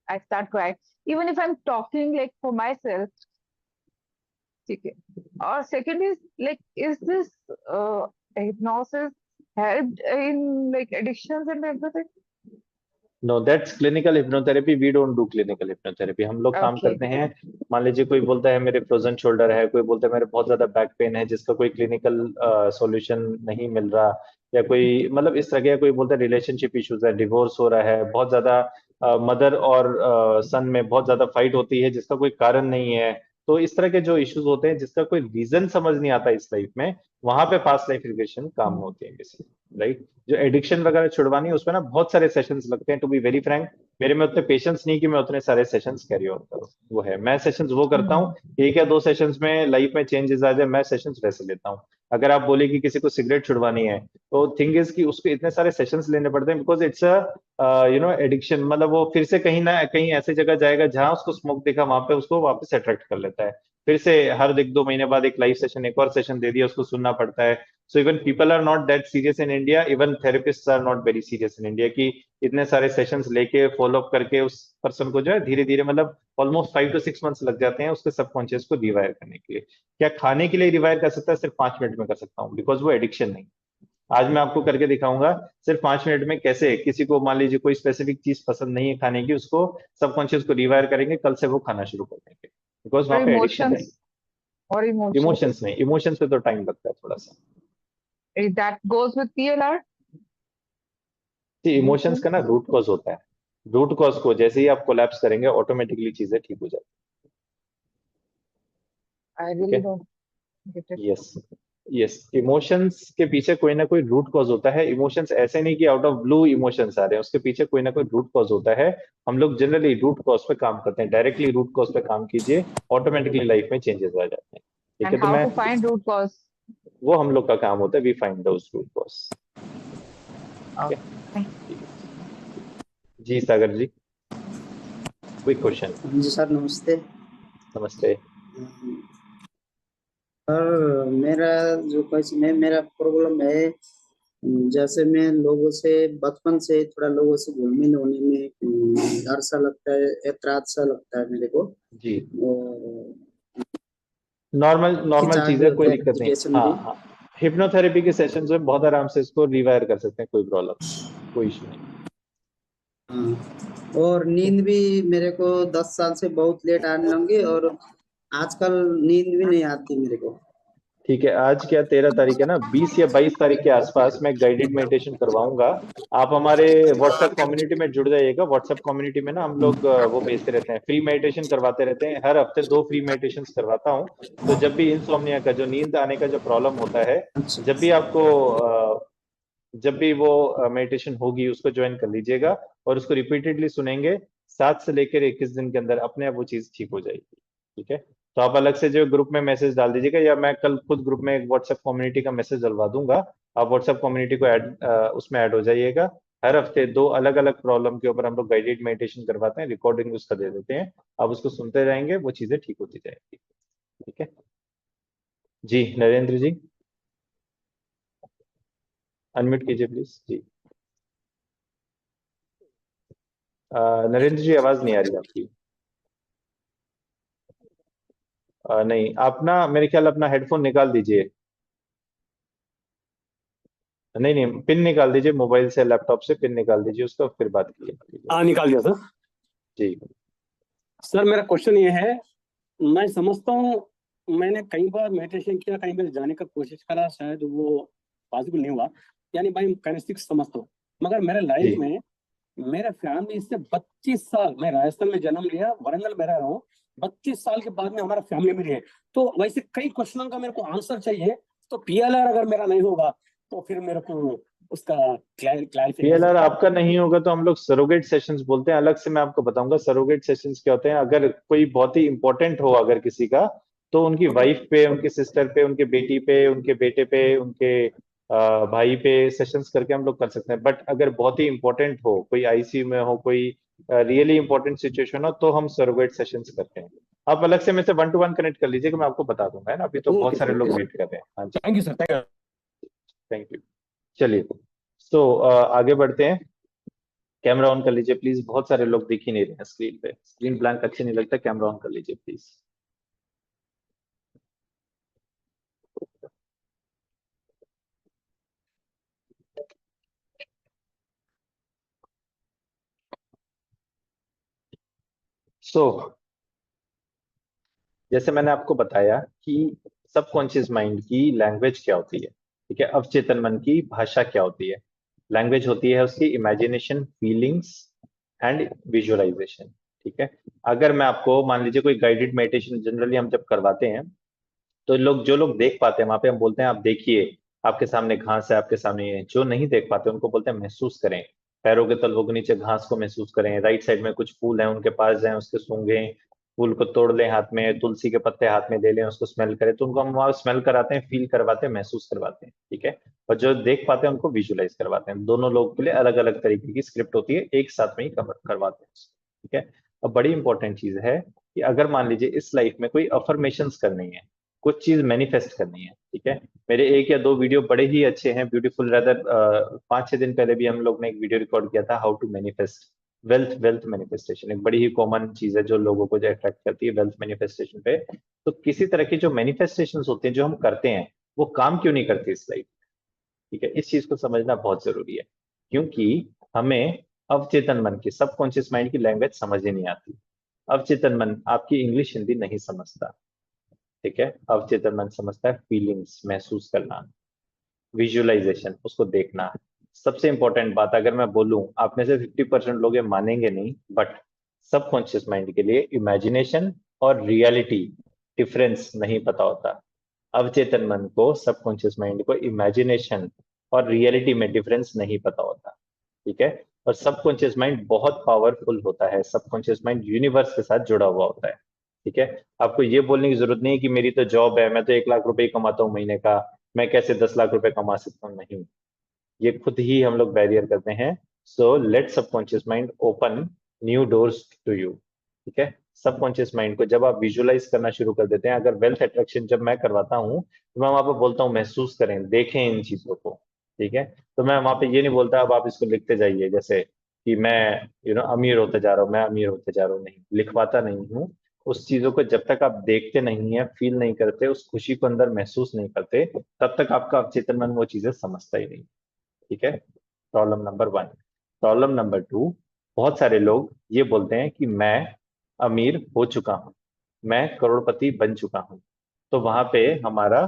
I start crying. Even if I'm talking like for myself, ठीक है. Or second is like, is this hypnosis helped in like addictions and everything? No, that's clinical hypnotherapy, we don't do clinical hypnotherapy. हम लोग काम Okay. करते हैं, मान लीजिए कोई बोलता है मेरे फ्रोजन शोल्डर है, कोई बोलता है मेरे बहुत ज्यादा बैक पेन है जिसका कोई क्लिनिकल सॉल्यूशन नहीं मिल रहा, या कोई मतलब इस तरह के, कोई बोलता है रिलेशनशिप इश्यूज है, डिवोर्स हो रहा है, बहुत ज्यादा मदर और सन में बहुत ज्यादा फाइट होती है जिसका कोई कारण नहीं है। तो इस तरह के जो इश्यूज होते हैं जिसका कोई रीजन समझ नहीं आता इस लाइफ में, वहां पे पास्ट लाइफ रिग्रेशन काम होते हैं बेसिकली, राइट? जो एडिक्शन वगैरह छुड़वानी है उसमें ना बहुत सारे सेशंस लगते हैं, टू बी वेरी फ्रैंक, मेरे में उतने पेशेंस नहीं कि मैं उतने सारे सेशंस कैरी ऑन करूं। वो है, मैं सेशंस वो करता हूँ, एक या दो सेशंस में लाइफ में चेंजेस आ जाए, मैं सेशंस वैसे लेता हूँ। अगर आप बोले कि किसी को सिगरेट छुड़वानी है, तो थिंग इज कि उसको इतने सारे सेशंस लेने पड़ते हैं, बिकॉज इट्स अ एडिक्शन। मतलब वो फिर से कहीं ना कहीं ऐसी जगह जाएगा जहां उसको स्मोक देखा, वहां पे उसको वापस अट्रैक्ट कर लेता है, फिर से हर 1-2 महीने बाद एक लाइव सेशन, एक और सेशन दे दिया, उसको सुनना पड़ता है। So even people are not that serious in India, even therapist are not very serious in India, कि इतने सारे सेशंस लेके फॉलो अप करके उस पर्सन को जो है धीरे धीरे, मतलब ऑलमोस्ट 5 to 6 मंथ्स लग जाते हैं उसके सबकॉन्शियस को रिवायर करने के लिए। क्या खाने के लिए रिवायर कर सकता है? सिर्फ 5 मिनट में कर सकता हूँ, बिकॉज वो एडिक्शन नहीं। आज मैं आपको करके दिखाऊंगा सिर्फ 5 मिनट में कैसे किसी को, मान लीजिए कोई स्पेसिफिक चीज पसंद नहीं है खाने की, उसको सबकॉन्शियस को रिवायर करेंगे, कल से वो खाना शुरू कर देंगे, बिकॉज Or वहां पे एडिक्शन नहीं। emotions, or emotions. इमोशंस नहीं, इमोशंस पे तो टाइम लगता है थोड़ा सा। That goes with PLR. Emotions Emotions. का ना रूट कॉज होता है, रूट कॉज को जैसे ही आप कोलैप्स करेंगे, ऑटोमेटिकली चीजें ठीक हो जाती I है। ठीक really है, don't get it. Yes yes, emotions के पीछे कोई ना कोई रूट कॉज होता है। इमोशंस ऐसे नहीं कि आउट ऑफ ब्लू इमोशंस आ रहे हैं, उसके पीछे कोई ना कोई रूट कॉज होता है। हम लोग जनरली रूट कॉज पे काम करते हैं, डायरेक्टली रूट कॉज पे काम कीजिए, ऑटोमेटिकली लाइफ में चेंजेस आ जाते हैं। ठीक And है, तो how मैं, to find root cause. वो हम लोग का काम होता है, we find those root cause. ठीक Okay. है, ठीक है जी। Sagar ji, quick question. जी सर, नमस्ते। नमस्ते। सर, मेरा जो क्वेश्चन है, मेरा प्रॉब्लम है, जैसे मैं लोगों से बचपन से थोड़ा लोगों से घुलने मिलने में डर सा लगता है, ऐतराज सा लगता है मेरे को। जी, और नॉर्मल नॉर्मल हिचकिचाहट चीज भी है, होता कोई है दिक्कत नहीं। कम्युनिकेशन में हाँ भी। हाँ, हिप्नोथेरेपी के सेशंस में बहुत आराम से इसको रिवायर कर सकते हैं, कोई प्रॉब्लम, कोई इशू नहीं। हाँ, और नींद भी मेरे को 10 साल से बहुत लेट आने लगी, और आजकल नींद भी नहीं आती मेरे को। ठीक है, आज क्या 13 तारीख है ना, 20 या 22 तारीख के आसपास मैं गाइडेड मेडिटेशन करवाऊंगा। आप हमारे व्हाट्सएप कम्युनिटी में जुड़ जाइएगा। व्हाट्सएप कम्युनिटी में ना हम लोग वो भेजते रहते हैं, फ्री मेडिटेशन करवाते रहते हैं, हर हफ्ते 2 फ्री मेडिटेशन करवाता हूँ। तो जब भी इंसोम्निया का, जो नींद आने का जो प्रॉब्लम होता है, अच्छा। जब भी आपको जब भी वो मेडिटेशन होगी, उसको ज्वाइन कर लीजिएगा और उसको रिपीटेडली सुनेंगे, 7 से लेकर 21 दिन के अंदर अपने आप वो चीज ठीक हो जाएगी। ठीक है, तो आप अलग से जो ग्रुप में मैसेज डाल दीजिएगा, या मैं कल खुद ग्रुप में एक व्हाट्सएप कम्युनिटी का मैसेज डलवा दूंगा, आप व्हाट्सएप कम्युनिटी को उसमें ऐड हो जाइएगा। हर हफ्ते 2 अलग अलग प्रॉब्लम के ऊपर हम लोग गाइडेड मेडिटेशन करवाते हैं, रिकॉर्डिंग उसका दे देते हैं, आप उसको सुनते रहेंगे, वो चीजें ठीक होती जाएंगी। ठीक है जी। नरेंद्र जी, अनम्यूट कीजिए प्लीज जी। नरेंद्र जी, आवाज नहीं आ रही आपकी। नहीं, आप ना मेरे ख्याल अपना हेडफोन निकाल दीजिए। नहीं नहीं, पिन निकाल दीजिए मोबाइल से, लैपटॉप से पिन निकाल दीजिए उसका, फिर बात कीजिए। हाँ निकाल दिया सर। जी सर मेरा क्वेश्चन ये है, मैं समझता हूँ मैंने कई बार मेडिटेशन किया, कई बार जाने का कोशिश करा, शायद वो पॉसिबल नहीं हुआ, यानी भाई काइनेस्टिक समझता हूँ, मगर मेरे लाइफ जी में मेरे फैमिली से 25 साल, मैं राजस्थान में जन्म लिया, वरंगल में रह रहा हूँ, 25 साल के बाद में हमारा फैमिली में है। तो वैसे कई क्वेश्चनों का मेरे को आंसर चाहिए, तो पीएलआर अगर मेरा नहीं होगा तो फिर मेरे को उसका क्लैरिफिकेशन। पीएलआर आपका नहीं होगा तो हम लोग सरोगेट सेशंस बोलते हैं, अलग से मैं आपको बताऊंगा सरोगेट सेशंस क्या होते हैं। अगर कोई बहुत ही इंपॉर्टेंट हो अगर किसी का, तो उनकी वाइफ पे, उनकी सिस्टर पे, उनके बेटी पे, उनके बेटे पे, उनके भाई पे सेशंस करके हम लोग कर सकते हैं। बट अगर बहुत ही इंपॉर्टेंट हो, कोई आईसीयू में हो, कोई रियली इंपॉर्टेंट सिचुएशन हो, तो हम सरोगेट सेशंस करते हैं। आप अलग से मेरे से 1-to-1 कनेक्ट कर लीजिए कि मैं आपको बता दूंगा, है ना। अभी तो बहुत सारे लोग वेट कर रहे हैं। हाँ जी, thank you sir, thank you. Thank you. चलिए, तो आगे बढ़ते हैं। कैमरा ऑन कर लीजिए प्लीज, बहुत सारे लोग दिख ही नहीं रहे हैं स्क्रीन पे, स्क्रीन ब्लैंक अच्छी नहीं लगता, कैमरा ऑन कर लीजिए प्लीज। सो जैसे मैंने आपको बताया कि सबकॉन्शियस माइंड की लैंग्वेज क्या होती है, ठीक है, अवचेतन मन की भाषा क्या होती है। लैंग्वेज होती है उसकी इमेजिनेशन, फीलिंग्स एंड विजुअलाइजेशन, ठीक है। अगर मैं आपको मान लीजिए कोई गाइडेड मेडिटेशन जनरली हम जब करवाते हैं, तो लोग, जो लोग देख पाते हैं वहां पे हम बोलते हैं आप देखिए, आपके सामने घास है, आपके सामने ये है। जो नहीं देख पाते उनको बोलते हैं महसूस करें, पैरों के तलवों के नीचे घास को महसूस करें, राइट साइड में कुछ फूल हैं उनके पास जाएं, उसके सूंघें, फूल को तोड़ लें हाथ में, तुलसी के पत्ते हाथ में ले लें, उसको स्मेल करें। तो उनको हम वहाँ स्मेल कराते हैं, फील करवाते हैं, महसूस करवाते हैं, ठीक है। और जो देख पाते हैं उनको विजुलाइज करवाते हैं। दोनों लोगों के लिए अलग अलग तरीके की स्क्रिप्ट होती है, एक साथ में ही कवर करवाते हैं, ठीक है। अब बड़ी इंपॉर्टेंट चीज है कि अगर मान लीजिए इस लाइफ में कोई अफर्मेशंस करनी है, कुछ चीज मैनिफेस्ट करनी है, ठीक है। मेरे 1 या 2 वीडियो बड़े ही अच्छे हैं, ब्यूटीफुल रेदर। 5-6 दिन पहले भी हम लोग ने एक वीडियो रिकॉर्ड किया था, how to manifest wealth. Wealth manifestation एक बड़ी ही कॉमन चीज है जो लोगों को जो अट्रैक्ट करती है वेल्थ मैनिफेस्टेशन पे। तो किसी तरह की जो मैनिफेस्टेशन होते हैं जो हम करते हैं, वो काम क्यों नहीं करती इस लाइफ, ठीक है। इस चीज को समझना बहुत जरूरी है, क्योंकि हमें अवचेतन मन की, सबकॉन्शियस माइंड की लैंग्वेज समझ ही नहीं आती। अवचेतन मन आपकी इंग्लिश हिंदी नहीं समझता, ठीक है। अवचेतन मन समझता है फीलिंग्स, महसूस करना, विजुअलाइजेशन, उसको देखना। सबसे इंपॉर्टेंट बात अगर मैं बोलूं, आप में से 50% लोग ये मानेंगे नहीं, बट सबकॉन्शियस माइंड के लिए इमेजिनेशन और रियलिटी डिफरेंस नहीं पता होता। अवचेतन मन को, सबकॉन्शियस माइंड को इमेजिनेशन और रियलिटी में डिफरेंस नहीं पता होता, ठीक है। और सबकॉन्शियस माइंड बहुत पावरफुल होता है, सबकॉन्शियस माइंड यूनिवर्स के साथ जुड़ा हुआ होता है, ठीक है। आपको ये बोलने की जरूरत नहीं है कि मेरी तो जॉब है, मैं तो 1 लाख रुपए कमाता हूँ महीने का, मैं कैसे 10 लाख रुपए कमा सकता हूँ। नहीं, ये खुद ही हम लोग बैरियर करते हैं। So let subconscious mind open new doors to you, ठीक है। सबकॉन्शियस माइंड को जब आप विजुअलाइज करना शुरू कर देते हैं, अगर वेल्थ अट्रैक्शन जब मैं करवाता हूँ तो मैं वहां पर बोलता हूँ महसूस करें, देखें इन चीजों को, ठीक है। तो मैं वहां पे ये नहीं बोलता अब आप इसको लिखते जाइए, जैसे कि मैं अमीर होते जा रहा हूँ, मैं अमीर होते जा रहा हूँ, नहीं, लिखवाता नहीं हूँ। उस चीजों को जब तक आप देखते नहीं है, फील नहीं करते, उस खुशी को अंदर महसूस नहीं करते, तब तक आपका अवचेतन मन वो चीजें समझता ही नहीं, ठीक है। Problem number 1। प्रॉब्लम नंबर 2, बहुत सारे लोग ये बोलते हैं कि मैं अमीर हो चुका हूं, मैं करोड़पति बन चुका हूं। तो वहां पे हमारा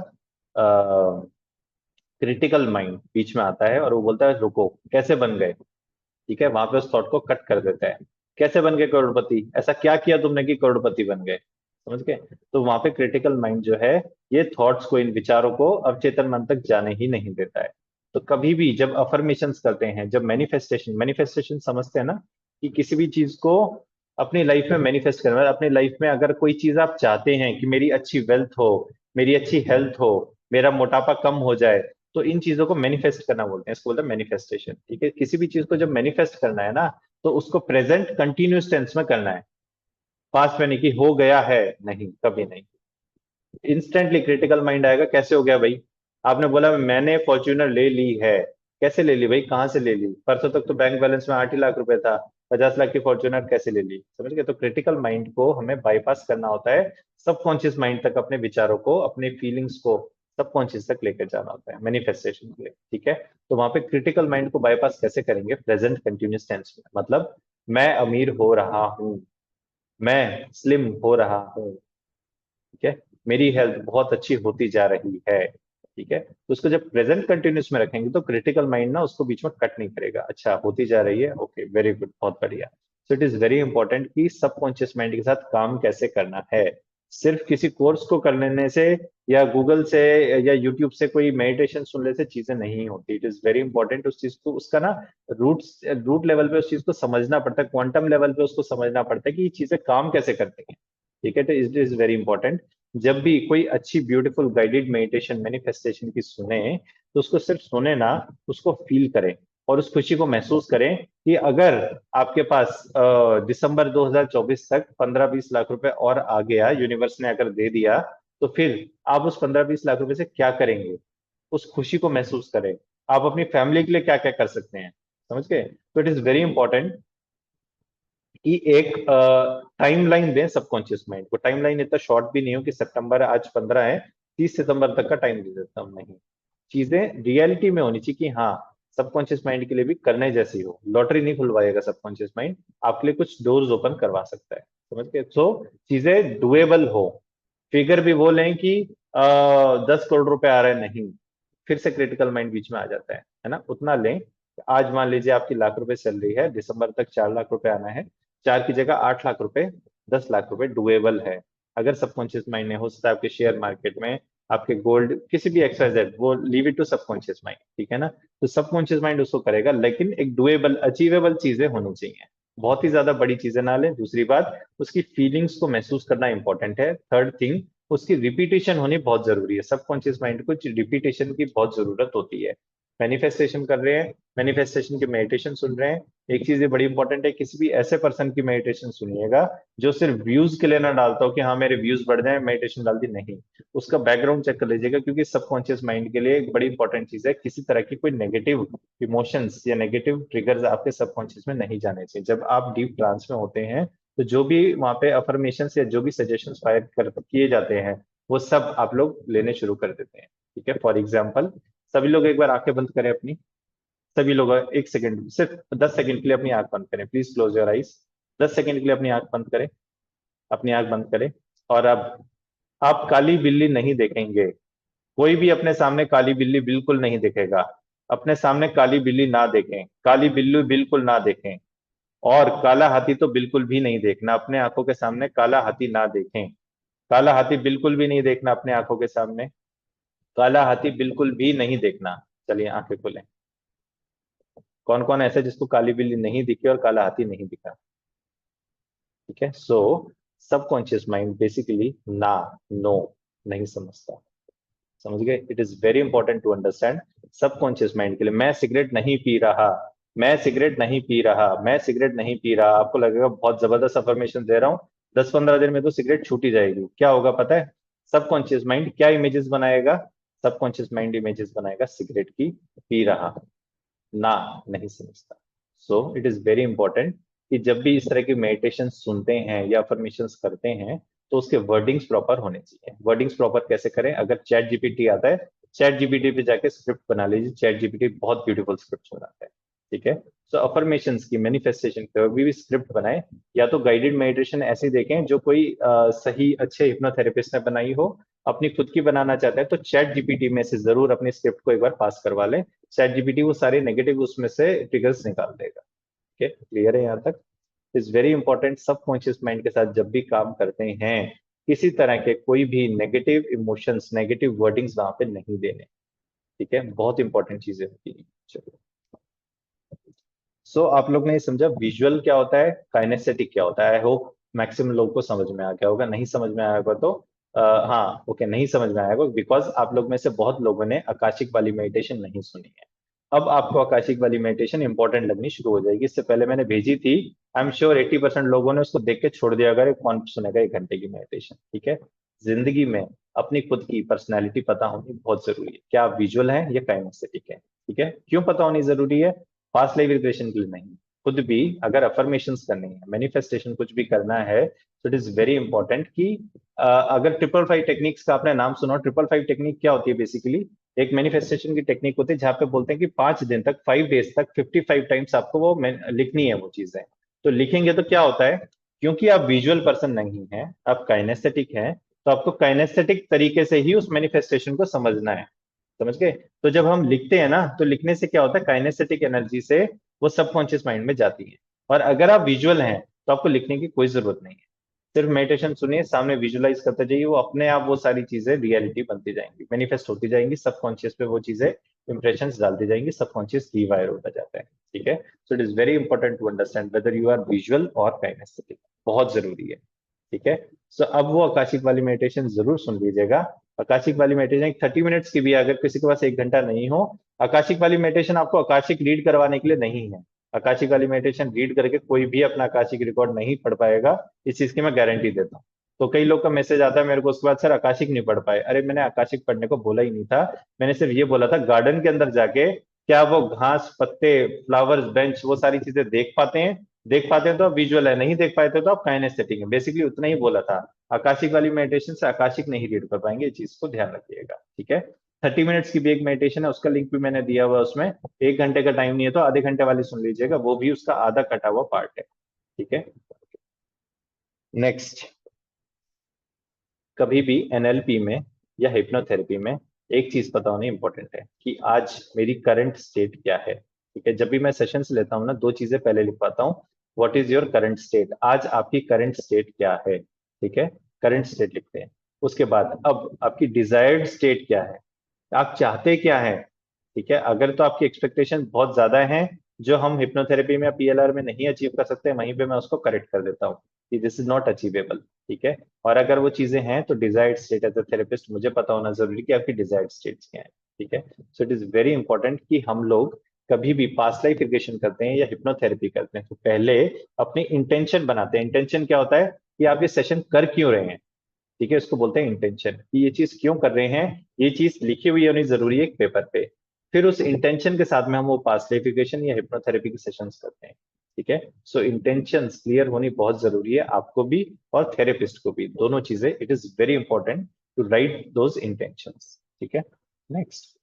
क्रिटिकल माइंड बीच में आता है और वो बोलता है रुको, कैसे बन गए, ठीक है। वहां पे उस थॉट को कट कर देता है, कैसे बन गए करोड़पति, ऐसा क्या किया तुमने कि करोड़पति बन गए, समझ गए। तो वहां पे क्रिटिकल माइंड जो है, ये थॉट्स को, इन विचारों को अवचेतन मन तक जाने ही नहीं देता है। तो कभी भी जब अफर्मेशंस करते हैं, जब मैनिफेस्टेशन मैनिफेस्टेशन समझते हैं ना, कि किसी भी चीज को अपनी लाइफ में मैनिफेस्ट करना, अपनी लाइफ में अगर कोई चीज आप चाहते हैं कि मेरी अच्छी वेल्थ हो, मेरी अच्छी हेल्थ हो, मेरा मोटापा कम हो जाए, तो इन चीजों को मैनिफेस्ट करना बोलते हैं, इसको बोलते हैं मैनिफेस्टेशन, ठीक है। किसी भी चीज को जब मैनिफेस्ट करना है ना, तो उसको प्रेजेंट कंटिन्यूस टेंस में करना है, पास्ट में नहीं कि हो गया है, नहीं, कभी नहीं। इंस्टेंटली क्रिटिकल माइंड आएगा, कैसे हो गया भाई, आपने बोला मैंने फॉर्च्यूनर ले ली है, कैसे ले ली भाई, कहाँ से ले ली, परसों तक तो बैंक बैलेंस में 8 ही लाख रुपए था, 50 लाख की फॉर्च्यूनर कैसे ले ली, समझ गए। तो क्रिटिकल माइंड को हमें बाईपास करना होता है, सबकॉन्शियस माइंड तक अपने विचारों को, अपने फीलिंग्स को सबकॉन्शियस तक लेकर जाना होता है मैनिफेस्टेशन के लिए, ठीक है। तो वहां पे क्रिटिकल माइंड को बाईपास कैसे करेंगे, प्रेजेंट कंटिन्यूस टेंस में, मतलब मैं अमीर हो रहा हूँ, मैं स्लिम हो रहा हूँ, ठीक है, मेरी हेल्थ बहुत अच्छी होती जा रही है, ठीक है। तो उसको जब प्रेजेंट कंटिन्यूस में रखेंगे तो क्रिटिकल माइंड ना उसको बीच में कट नहीं करेगा, अच्छा होती जा रही है, ओके वेरी गुड, बहुत बढ़िया। सो इट इज वेरी इंपॉर्टेंट कि सबकॉन्शियस माइंड के साथ काम कैसे करना है। सिर्फ किसी कोर्स को कर लेने से या गूगल से या यूट्यूब से कोई मेडिटेशन सुन लेने से चीजें नहीं होती। इट इज वेरी इंपॉर्टेंट उस चीज को, उसका ना रूट लेवल पे उस चीज को समझना पड़ता है, क्वांटम लेवल पे उसको समझना पड़ता है कि ये चीजें काम कैसे करती हैं, ठीक है। तो इट इज वेरी इंपॉर्टेंट, जब भी कोई अच्छी ब्यूटीफुल गाइडेड मेडिटेशन मैनिफेस्टेशन की सुने तो उसको सिर्फ सुने ना, उसको फील करें और उस खुशी को महसूस करें कि अगर आपके पास दिसंबर 2024 तक 15-20 लाख रुपए और आ गया, यूनिवर्स ने अगर दे दिया, तो फिर आप उस 15-20 लाख रुपए से क्या करेंगे, उस खुशी को महसूस करें। आप अपनी फैमिली के लिए क्या क्या कर सकते हैं, समझ गए। तो इट इज वेरी इंपॉर्टेंट कि एक टाइमलाइन दें सबकॉन्शियस माइंड को। टाइमलाइन इतना शॉर्ट भी नहीं हो कि सितंबर आज 15 है, 30 सितंबर तक का टाइम दे देता हूं, नहीं। चीजें रियलिटी में होनी चाहिए कि हाँ सबकॉन्शियस माइंड के लिए भी करने जैसी हो। लॉटरी नहीं खुलवाएगा सबकॉन्शियस माइंड, आपके लिए कुछ डोर्स ओपन करवा सकता है, समझ गए। सो चीजें डुएबल हो, फिगर भी वो लें कि 10 करोड़ रुपए आ रहे हैं, नहीं, फिर से क्रिटिकल माइंड बीच में आ जाता है ना। उतना लें, आज मान लीजिए आपकी लाख रुपए चल रही है, दिसंबर तक 4 लाख रुपए आना है, 4 की जगह 8 लाख रुपए, 10 लाख रुपए डुएबल है। अगर सबकॉन्शियस माइंड ने, हो सकता है आपके शेयर मार्केट में, आपके गोल्ड, किसी भी एक्सरसाइज, वो leave it to subconscious mind, ठीक है ना। तो सबकॉन्शियस माइंड उसको करेगा, लेकिन एक डुएबल अचीवेबल चीजें होनी चाहिए, बहुत ही ज्यादा बड़ी चीजें ना लें। दूसरी बात, उसकी फीलिंग्स को महसूस करना इंपॉर्टेंट है। थर्ड थिंग, उसकी रिपीटेशन होनी बहुत जरूरी है। सबकॉन्शियस माइंड को रिपीटेशन की बहुत जरूरत होती है। मैनिफेस्टेशन कर रहे हैं, मैनिफेस्टेशन की मेडिटेशन सुन रहे हैं, एक चीज ये बड़ी इंपॉर्टेंट है, किसी भी ऐसे पर्सन की मेडिटेशन सुनिएगा जो सिर्फ व्यूज के लिए ना डालता हो कि हाँ मेरे व्यूज बढ़ जाए, मेडिटेशन डाल दी, नहीं। उसका बैकग्राउंड चेक कर लीजिएगा, क्योंकि सबकॉन्शियस माइंड के लिए एक बड़ी इंपॉर्टेंट चीज है, किसी तरह की कोई नेगेटिव इमोशंस या नेगेटिव ट्रिगर्स आपके सबकॉन्शियस में नहीं जाने चाहिए। जब आप डीप ट्रांस में होते हैं तो जो भी वहां पे अफर्मेशन या जो भी सजेशन फायर कर किए जाते हैं, वो सब आप लोग लेने शुरू कर देते हैं, ठीक है। फॉर एग्जाम्पल, सभी लोग एक बार आंखें बंद करें अपनी, सभी लोग एक सेकंड, सिर्फ 10 सेकंड के लिए अपनी आंख बंद करें, please close your eyes. 10 second के लिए अपनी आंख बंद करें, अपनी आंख बंद करें। और अब आप काली बिल्ली नहीं देखेंगे, कोई भी अपने सामने काली बिल्ली बिल्कुल नहीं दिखेगा। अपने सामने काली बिल्ली ना देखें, काली बिल्ली बिल्कुल ना देखें, और काला हाथी तो बिल्कुल भी नहीं देखना, अपने आंखों के सामने काला हाथी ना देखें। काला हाथी बिल्कुल भी नहीं देखना अपने आंखों के सामने, काला हाथी बिल्कुल भी नहीं देखना। चलिए आंखें खोलें। कौन कौन ऐसा जिसको काली बिल्ली नहीं दिखी और काला हाथी नहीं दिखा, ठीक है। सो सबकॉन्शियस माइंड बेसिकली ना, नो नहीं समझता, समझ गए। It is very important to understand subconscious mind के लिए। मैं सिगरेट नहीं पी रहा, मैं सिगरेट नहीं पी रहा, मैं सिगरेट नहीं पी रहा, आपको लगेगा बहुत जबरदस्त अफर्मेशन दे रहा हूं, 10-15 दिन में तो सिगरेट छूट ही जाएगी। क्या होगा पता है, सबकॉन्शियस माइंड क्या इमेजेस बनाएगा, सबकॉन्शियस माइंड इमेजेस बनाएगा सिगरेट की, पी रहा, ना नहीं समझता। सो इट इज वेरी इंपॉर्टेंट कि जब भी इस तरह की मेडिटेशन सुनते हैं या अफर्मेशंस करते हैं तो उसके वर्डिंग्स प्रॉपर होने चाहिए। वर्डिंग्स प्रॉपर कैसे करें, अगर चैट जीपीटी आता है, चैट जीपीटी पे जाके स्क्रिप्ट बना लीजिए, चैट जीपीटी बहुत ब्यूटीफुल स्क्रिप्ट बनाता है, ठीक है। सो अफर्मेशंस की, मैनिफेस्टेशन की कभी भी स्क्रिप्ट बनाए, या तो गाइडेड मेडिटेशन ऐसी देखें जो कोई सही अच्छे हिप्नोथेरेपिस्ट ने बनाई हो। अपनी खुद की बनाना चाहते हैं तो चैट जीपीटी में से जरूर अपनी स्क्रिप्ट को एक बार पास करवा लें। चैट जीपीटी वो सारे नेगेटिव उसमें से ट्रिगर्स निकाल देगा, ठीक है। क्लियर है यहाँ तक। Is very important, subconscious mind के साथ जब भी काम करते हैं, किसी तरह के कोई भी नेगेटिव इमोशंस, नेगेटिव वर्डिंग्स वहां पे नहीं देने, ठीक है। बहुत इंपॉर्टेंट चीजें होती हैं। चलो, सो आप लोग ने ये समझा विजुअल क्या होता है, काइनेस्थेटिक क्या होता है। आई होप मैक्सिमम लोगों को समझ में आ गया होगा। नहीं समझ में आया होगा तो हाँ ओके, नहीं समझ में आया होगा बिकॉज आप लोग में से बहुत लोगों ने आकाशिक वाली मेडिटेशन नहीं सुनी है। अब आपको आकाशिक वाली मेडिटेशन इंपॉर्टेंट लगनी शुरू हो जाएगी। इससे पहले मैंने भेजी थी, आई एम श्योर 80% लोगों ने उसको देख के छोड़ दिया, अगर कौन सुनेगा 1 घंटे की मेडिटेशन, ठीक है। जिंदगी में अपनी खुद की पर्सनैलिटी पता होनी बहुत जरूरी है। क्या आप विजुअल है या काइनेस्थेटिक है, ठीक है। क्यों पता होनी जरूरी है, पास्ट लाइफ रिग्रेशन के लिए नहीं, खुद भी अगर अफर्मेशंस करनी है, मैनिफेस्टेशन कुछ भी करना है, तो इट इज वेरी इंपॉर्टेंट कि अगर 555 टेक्निक्स का आपने नाम सुना, 555 टेक्निक क्या होती है? बेसिकली एक मैनिफेस्टेशन की टेक्निक होती है जहां पे बोलते हैं कि 5 दिन तक, 5 डेज तक 55 टाइम्स आपको वो लिखनी है वो चीजें। तो लिखेंगे तो क्या होता है, क्योंकि आप विजुअल पर्सन नहीं है, आप काइनेस्थेटिक हैं, तो आपको काइनेस्थेटिक तरीके से ही उस मैनिफेस्टेशन को समझना है। समझ गए? तो जब हम लिखते हैं ना, तो लिखने से क्या होता है, काइनेस्थेटिक एनर्जी से वो सबकॉन्शियस माइंड में जाती है। और अगर आप विजुअल हैं तो आपको लिखने की कोई जरूरत नहीं है, सिर्फ मेडिटेशन सुनिए, सामने विजुअलाइज करते जाइए, वो अपने आप वो सारी चीजें रियलिटी बनती जाएंगी, मैनिफेस्ट होती जाएंगी, सबकॉन्शियस पे वो चीजें इंप्रेशंस डालती जाएंगी, सबकॉन्शियस रीवायर होता जाता है। ठीक है? So it is very important to understand whether you are visual और काइनेस्थेटिक, बहुत जरूरी है। ठीक है? सो अब वो आकाशिक वाली मेडिटेशन जरूर सुन लीजिएगा। आकाशिक वाली मेडिटेशन 30 मिनट्स की भी है, अगर किसी के पास 1 घंटा नहीं हो, आकाशिक वाली मेडिटेशन आपको आकाशिक रीड करवाने के लिए नहीं है। आकाशिक वाली मेडिटेशन रीड करके कोई भी अपना आकाशिक रिकॉर्ड नहीं पढ़ पाएगा, इस चीज की मैं गारंटी देता हूँ। तो कई लोग का मैसेज आता है मेरे को उसके बाद, सर आकाशिक नहीं पढ़ पाए। अरे मैंने आकाशिक पढ़ने को बोला ही नहीं था, मैंने सिर्फ ये बोला था गार्डन के अंदर जाके क्या वो घास, पत्ते, फ्लावर्स, बेंच, वो सारी चीजें देख पाते हैं? देख पाते हैं तो आप विजुअल है, नहीं देख पाते तो आप काइनेस्थेटिक है। बेसिकली उतना ही बोला था। आकाशिक वाली मेडिटेशन से आकाशिक नहीं रीड कर पाएंगे, इस चीज को ध्यान रखिएगा। ठीक है? 30 मिनट्स की भी एक मेडिटेशन है, उसका लिंक भी मैंने दिया हुआ है उसमें। 1 घंटे का टाइम नहीं है तो आधे घंटे वाली सुन लीजिएगा, वो भी उसका आधा कटा हुआ पार्ट है। ठीक है? नेक्स्ट, कभी भी एनएलपी में या हिप्नोथेरेपी में एक चीज पता होनी इंपॉर्टेंट है कि आज मेरी करंट स्टेट क्या है। ठीक है? जब भी मैं सेशंस लेता हूँ ना, 2 चीजें पहले लिखवाता हूँ। What is your current state? आज आपकी करंट स्टेट क्या है? ठीक है? करंट स्टेट लिखते हैं। उसके बाद अब आपकी डिजायर्ड स्टेट क्या है, आप चाहते क्या है? ठीक है? अगर तो आपकी एक्सपेक्टेशन बहुत ज्यादा है, जो हम हिप्नोथेरेपी में या पीएलआर में नहीं अचीव कर सकते, वहीं पे मैं उसको करेक्ट कर देता हूँ कि दिस इज नॉट अचीवेबल। ठीक है? और अगर वो चीजें हैं तो desired state as a therapist मुझे पता होना जरूरी कि आपकी डिजायर्ड स्टेट्स क्या है। ठीक है? So it is very important कि हम लोग कभी भी पास्ट लाइफ रिग्रेशन करते हैं या हिप्नोथेरेपी करते हैं तो पहले अपनी इंटेंशन बनाते हैं। इंटेंशन क्या होता है कि आप ये सेशन कर क्यों रहे हैं? ठीक है? इसको बोलते हैं इंटेंशन, कि ये चीज क्यों कर रहे हैं, ये चीज लिखी हुई होनी जरूरी है एक पेपर पे। फिर उस इंटेंशन के साथ में हम वो पास्ट लाइफ रिग्रेशन या हिप्नोथेरेपी के सेशंस करते हैं। ठीक है? सो इंटेंशंस क्लियर होनी बहुत जरूरी है, आपको भी और थेरेपिस्ट को भी, दोनों चीजें। It is very important to write those intentions. ठीक है? नेक्स्ट,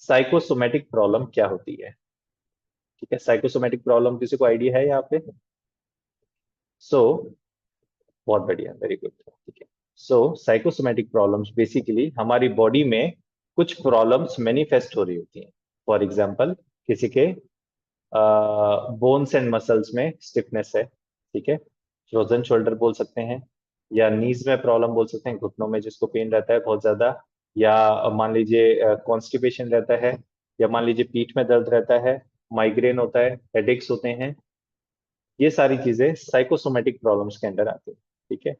साइकोसोमेटिक प्रॉब्लम क्या होती है? ठीक है? साइकोसोमेटिक प्रॉब्लम किसी को आइडिया है यहाँ पे? बहुत बढ़िया, वेरी गुड। ठीक है? सो साइकोसोमेटिक प्रॉब्लम्स बेसिकली हमारी बॉडी में कुछ प्रॉब्लम्स मैनिफेस्ट हो रही होती हैं। फॉर एग्जांपल, किसी के बोन्स एंड मसल्स में स्टिफनेस है। ठीक है? फ्रोजन शोल्डर बोल सकते हैं, या नीज में प्रॉब्लम बोल सकते हैं, घुटनों में जिसको पेन रहता है बहुत ज्यादा, या मान लीजिए कॉन्स्टिपेशन रहता है, या मान लीजिए पीठ में दर्द रहता है, माइग्रेन होता है, हेडेक्स होते हैं। ये सारी चीजें साइकोसोमेटिक प्रॉब्लम्स के अंडर आती है। ठीक है?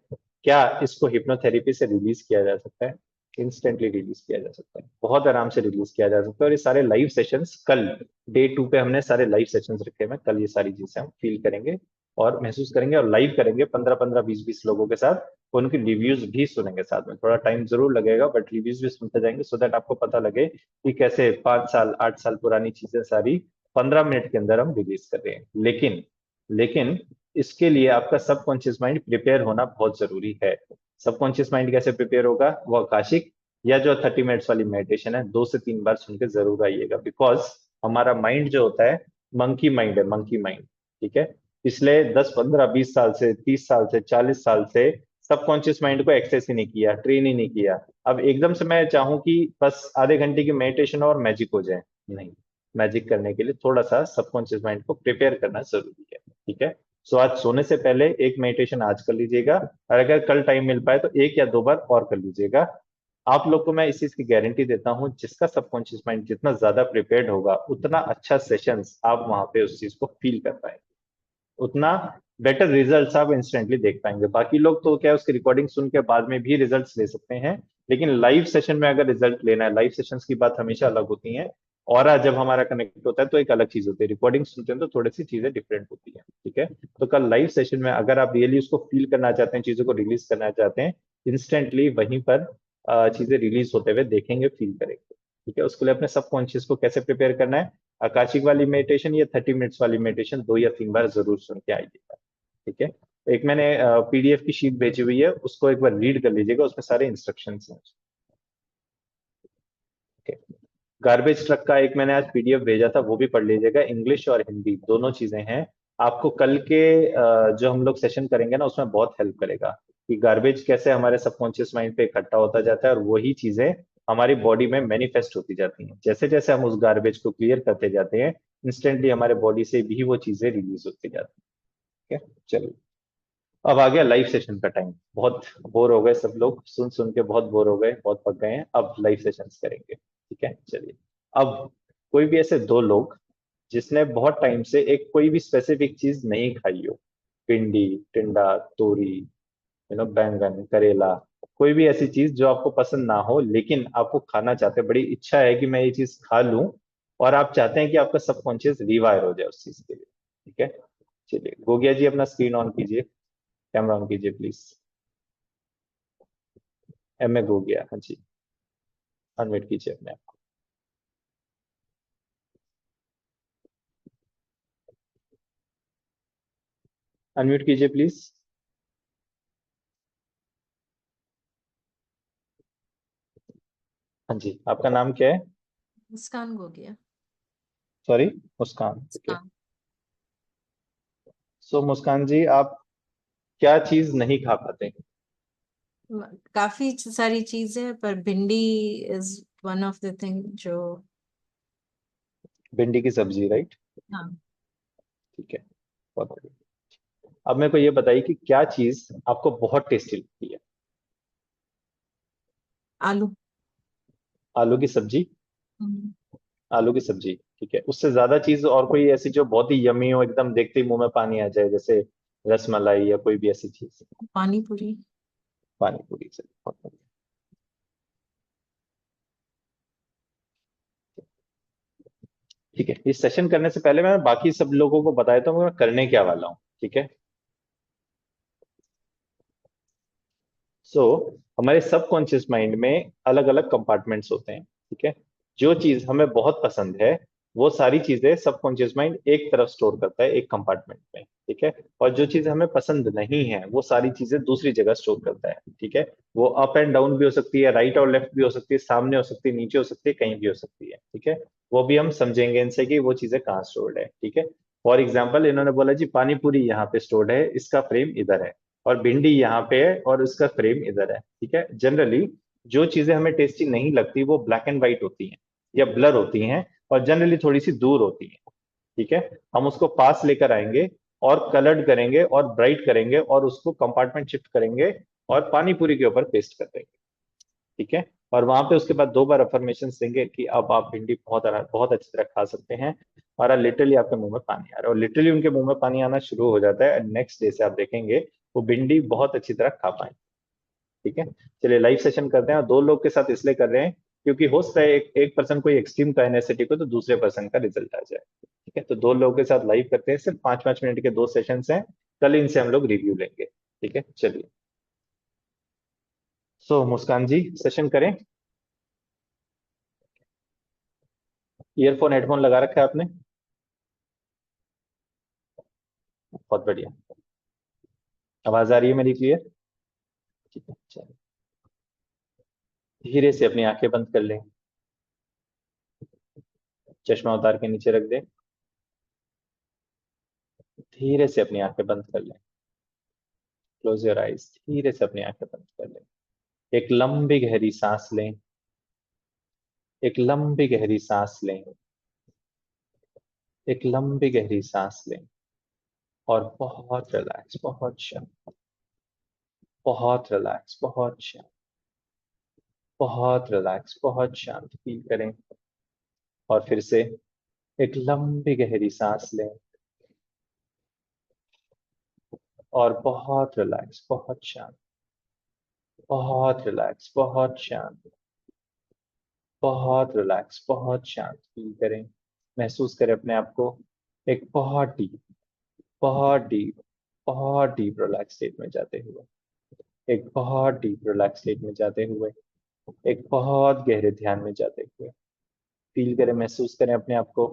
क्या इसको हिप्नोथेरेपी से रिलीज किया जा सकता है? इंस्टेंटली रिलीज किया जा सकता है, बहुत आराम से रिलीज किया जा सकता है। और ये सारे लाइव सेशंस कल डे 2 पे हमने सारे लाइव सेशंस रखे हैं। कल ये सारी चीजें हम फील करेंगे और महसूस करेंगे और लाइव करेंगे 15-15, 20-20 लोगों के साथ। उनकी रिव्यूज भी सुनेंगे साथ में। थोड़ा टाइम जरूर लगेगा बट रिव्यूज भी सुनते जाएंगे, सो दैट आपको पता लगे कि कैसे 5 साल 8 साल पुरानी चीजें सारी 15 मिनट के अंदर हम रिलीज कर रहे हैं। लेकिन इसके लिए आपका सबकॉन्शियस माइंड प्रिपेयर होना बहुत जरूरी है। सबकॉन्शियस माइंड कैसे प्रिपेयर होगा? वो आकाशिक या जो 30 मिनट्स वाली मेडिटेशन है 2 से 3 बार सुन के जरूर आइएगा। बिकॉज हमारा माइंड जो होता है मंकी माइंड है, मंकी माइंड। ठीक है? पिछले 10, 15, 20 साल से, 30 साल से, 40 साल से सबकॉन्शियस माइंड को एक्सेस ही नहीं किया, ट्रेन ही नहीं किया। अब एकदम से मैं चाहूं कि बस आधे घंटे की मेडिटेशन और मैजिक हो जाए, नहीं। मैजिक करने के लिए थोड़ा सा सबकॉन्शियस माइंड को प्रिपेयर करना जरूरी है। ठीक है? सो आज सोने से पहले एक मेडिटेशन आज कर लीजिएगा, और अगर कल टाइम मिल पाए तो 1 या 2 बार और कर लीजिएगा। आप लोग को मैं इस चीज की गारंटी देता हूं, जिसका सबकॉन्शियस माइंड जितना ज्यादा प्रिपेयर्ड होगा उतना अच्छा सेशंस आप वहां पे उस चीज को फील कर पाएंगे, उतना बेटर रिजल्ट्स आप इंस्टेंटली देख पाएंगे। बाकी लोग तो क्या, उसकी रिकॉर्डिंग सुन के बाद में भी रिजल्ट्स ले सकते हैं, लेकिन लाइव सेशन में अगर रिजल्ट लेना है, लाइव सेशंस की बात हमेशा अलग होती है। और जब हमारा कनेक्ट होता है तो एक अलग चीज होती है, रिकॉर्डिंग सुनते हैं तो थोड़ी सी चीजें डिफरेंट होती है। ठीक है? तो कल लाइव सेशन में अगर आप रियली उसको फील करना चाहते हैं, चीजों को रिलीज करना चाहते हैं, इंस्टेंटली वहीं पर चीजें रिलीज होते हुए देखेंगे, फील करेंगे। ठीक है? उसके लिए अपने सबकॉन्शियस को कैसे प्रिपेयर करना है? आकाशिक वाली मेडिटेशन या 30 मिनट्स वाली मेडिटेशन 2 या 3 बार जरूर सुन के आइएगा, ठीक है। एक मैंने पीडीएफ की शीट भेजी हुई है, उसको एक बार रीड कर लीजिएगा, उसमें सारे इंस्ट्रक्शंस हैं। गार्बेज ट्रक का एक मैंने आज पीडीएफ भेजा था, वो भी पढ़ लीजिएगा, इंग्लिश और हिंदी दोनों चीजें हैं। आपको कल के जो हम लोग सेशन करेंगे ना, उसमें बहुत हेल्प करेगा कि गार्बेज कैसे हमारे सबकॉन्शियस माइंड पे इकट्ठा होता जाता है और वही चीजें हमारी बॉडी में मैनिफेस्ट होती जाती हैं। जैसे जैसे हम उस गार्बेज को क्लियर करते जाते हैं, इंस्टेंटली हमारे बॉडी से भी वो चीजें रिलीज होती जाती हैं। ठीक है, चलिए अब आ गया लाइव सेशन का टाइम। बहुत बोर हो गए सब लोग, सुन सुन के बहुत बोर हो गए, बहुत पक गए हैं। अब लाइव सेशंस करेंगे, ठीक है। चलिए, अब कोई भी ऐसे 2 लोग जिसने बहुत टाइम से एक कोई भी स्पेसिफिक चीज नहीं खाई हो, भिंडी, टिंडा, तोरी, बैंगन, करेला, कोई भी ऐसी चीज जो आपको पसंद ना हो लेकिन आपको खाना चाहते हैं, बड़ी इच्छा है कि मैं ये चीज खा लूं, और आप चाहते हैं कि आपका सबकॉन्शियस रिवायर हो जाए उस चीज के लिए, ठीक है। चलिए गोगिया जी अपना स्क्रीन ऑन कीजिए, कैमरा ऑन कीजिए प्लीज। एम ए गोगिया, हाँ जी, अनम्यूट कीजिए अपने आप को। अनम्यूट कीजिए प्लीज। हाँ जी, आपका नाम क्या है? मुस्कान गोगिया। सॉरी, मुस्कान, ओके। मुस्कान। सो मुस्कान जी, आप क्या चीज नहीं खा पाते? काफी सारी चीजें, पर भिंडी is one of the thing जो। भिंडी की सब्जी, राइट? हाँ। ठीक है, बहुत बढ़िया। अब मेरे को ये बताइए कि क्या चीज आपको बहुत टेस्टी लगती है? आलू। आलू की सब्जी? हम्म, आलू की सब्जी, ठीक है। उससे ज्यादा चीज और कोई ऐसी जो बहुत ही यमी हो, एकदम देखते ही मुंह में पानी आ जाए, जैसे रसमलाई या कोई भी ऐसी चीज? पानी पूरी। पानी पूरी से, बहुत बढ़िया। ठीक है, इस सेशन करने से पहले मैं बाकी सब लोगों को बता देता हूँ मैं करने क्या वाला हूँ, ठीक है। सो हमारे सबकॉन्शियस माइंड में अलग अलग कंपार्टमेंट्स होते हैं, ठीक है। जो चीज हमें बहुत पसंद है वो सारी चीजें सबकॉन्शियस माइंड एक तरफ स्टोर करता है, एक कंपार्टमेंट में, ठीक है। और जो चीज हमें पसंद नहीं है वो सारी चीजें दूसरी जगह स्टोर करता है, ठीक है। वो अप एंड डाउन भी हो सकती है, राइट और लेफ्ट भी हो सकती है, सामने हो सकती है, नीचे हो सकती है, कहीं भी हो सकती है, ठीक है। वो भी हम समझेंगे इनसे कि वो चीजें कहाँ स्टोर्ड है, ठीक है। फॉर एग्जाम्पल, इन्होंने बोला जी पानी पूरी यहाँ पे स्टोर्ड है, इसका फ्रेम इधर है, और भिंडी यहाँ पे है और उसका फ्रेम इधर है, ठीक है। जनरली जो चीजें हमें टेस्टी नहीं लगती वो ब्लैक एंड व्हाइट होती हैं या ब्लर होती हैं, और जनरली थोड़ी सी दूर होती हैं, ठीक है। हम उसको पास लेकर आएंगे और कलर्ड करेंगे और ब्राइट करेंगे और उसको कंपार्टमेंट शिफ्ट करेंगे और पानी पूरी के ऊपर पेस्ट कर देंगे, ठीक है। और वहां पे उसके बाद 2 बार अफर्मेशन देंगे कि अब आप भिंडी बहुत बहुत अच्छी तरह खा सकते हैं, और लिटरली आपके मुंह में पानी आ रहा है, और लिटरली उनके मुंह में पानी आना शुरू हो जाता है, नेक्स्ट डे से आप देखेंगे वो भिंडी बहुत अच्छी तरह खा पाएंगे, ठीक है। चलिए लाइव सेशन करते हैं, और 2 लोग के साथ इसलिए कर रहे हैं क्योंकि हो सकता है एक पर्सन कोई एक्सट्रीम काइनेसिटिक हो तो दूसरे पर्सन का रिजल्ट आ जाए, ठीक है। तो 2 लोगों के साथ लाइव करते हैं, सिर्फ 5-5 मिनट के 2 सेशंस हैं, कल इनसे हम लोग रिव्यू लेंगे, ठीक है। चलिए, सो मुस्कान जी सेशन करें। ईयरफोन हेडफोन लगा रखा है आपने? बहुत बढ़िया, आवाज आ रही है मेरी क्लियर? ठीक है, चलिए धीरे से अपनी आंखें बंद कर लें, चश्मा उतार के नीचे रख दें, धीरे से अपनी आंखें बंद कर लें, क्लोज योर आईज, धीरे से अपनी आंखें बंद कर लें। एक लंबी गहरी सांस लें, एक लंबी गहरी सांस लें, एक लंबी गहरी सांस लें, और बहुत रिलैक्स, बहुत शांत, बहुत रिलैक्स, बहुत शांत, बहुत रिलैक्स, बहुत शांत फील करें। और फिर से एक लंबी गहरी सांस लें, और बहुत रिलैक्स, बहुत शांत, बहुत रिलैक्स, बहुत शांत, बहुत रिलैक्स, बहुत शांत फील करें। महसूस करें अपने आप को एक बहुत डीप, बहुत डीप रिलैक्स स्टेट में जाते हुए, एक बहुत डीप रिलैक्स स्टेट में जाते हुए, एक बहुत गहरे ध्यान में जाते हुए। फील करें, महसूस करें अपने आप को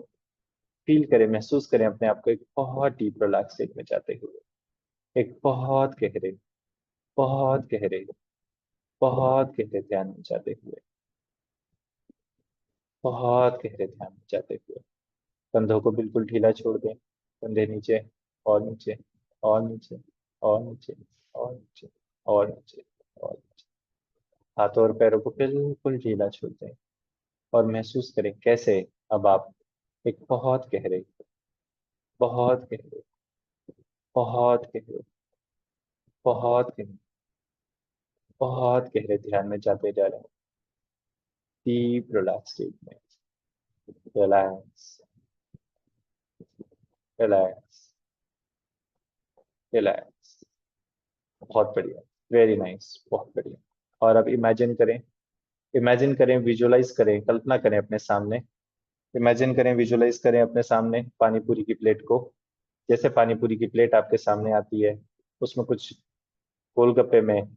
फील करें, महसूस करें अपने आप को एक बहुत डीप रिलैक्स स्टेट में जाते हुए, एक बहुत गहरे बहुत गहरे बहुत गहरे ध्यान में जाते हुए, बहुत गहरे ध्यान में जाते हुए। कंधों को बिल्कुल ढीला छोड़ दें, कंधे नीचे और नीचे और नीचे और नीचे और नीचे और नीचे और नीचे। हाथों और पैरों को बिल्कुल ढीला छोड़ दें और महसूस करें कैसे अब आप एक बहुत गहरे बहुत गहरे बहुत गहरे बहुत गहरे बहुत गहरे ध्यान में जाते जा रहे हैं, डीप रिलैक्स स्टेट में। Relax relax relax. बहुत बढ़िया, वेरी नाइस, बहुत बढ़िया। और अब इमेजिन करें, विजुअलाइज करें, कल्पना करें अपने सामने, इमेजिन करें, विजुअलाइज करें अपने सामने पानी पूरी की प्लेट को। जैसे पानी पूरी की प्लेट आपके सामने आती है, उसमें कुछ गोलगप्पे में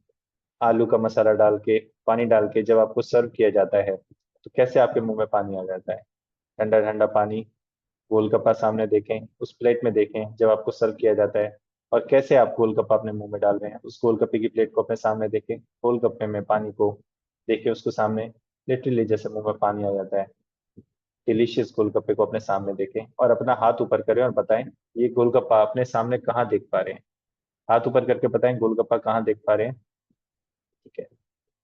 आलू का मसाला डाल के, पानी डाल के जब आपको सर्व किया जाता है तो कैसे आपके मुंह में पानी आ जाता है। ठंडा ठंडा पानी, गोलगप्पा सामने देखें, उस प्लेट में देखें जब आपको सर्व किया जाता है, और कैसे आप गोलगप्पा अपने मुंह में डाल रहे हैं। उस गोलगप्पे की प्लेट को अपने सामने देखें, गोलगप्पे में पानी को देखें, उसको सामने, लिटरली जैसे मुंह में पानी आ जाता है। डिलीशियस गोलगप्पे को अपने सामने देखें और अपना हाथ ऊपर करें और बताएं ये गोलगप्पा अपने सामने कहाँ देख पा रहे हैं। हाथ ऊपर करके बताएं गोलगप्पा कहाँ देख पा रहे हैं। ठीक है,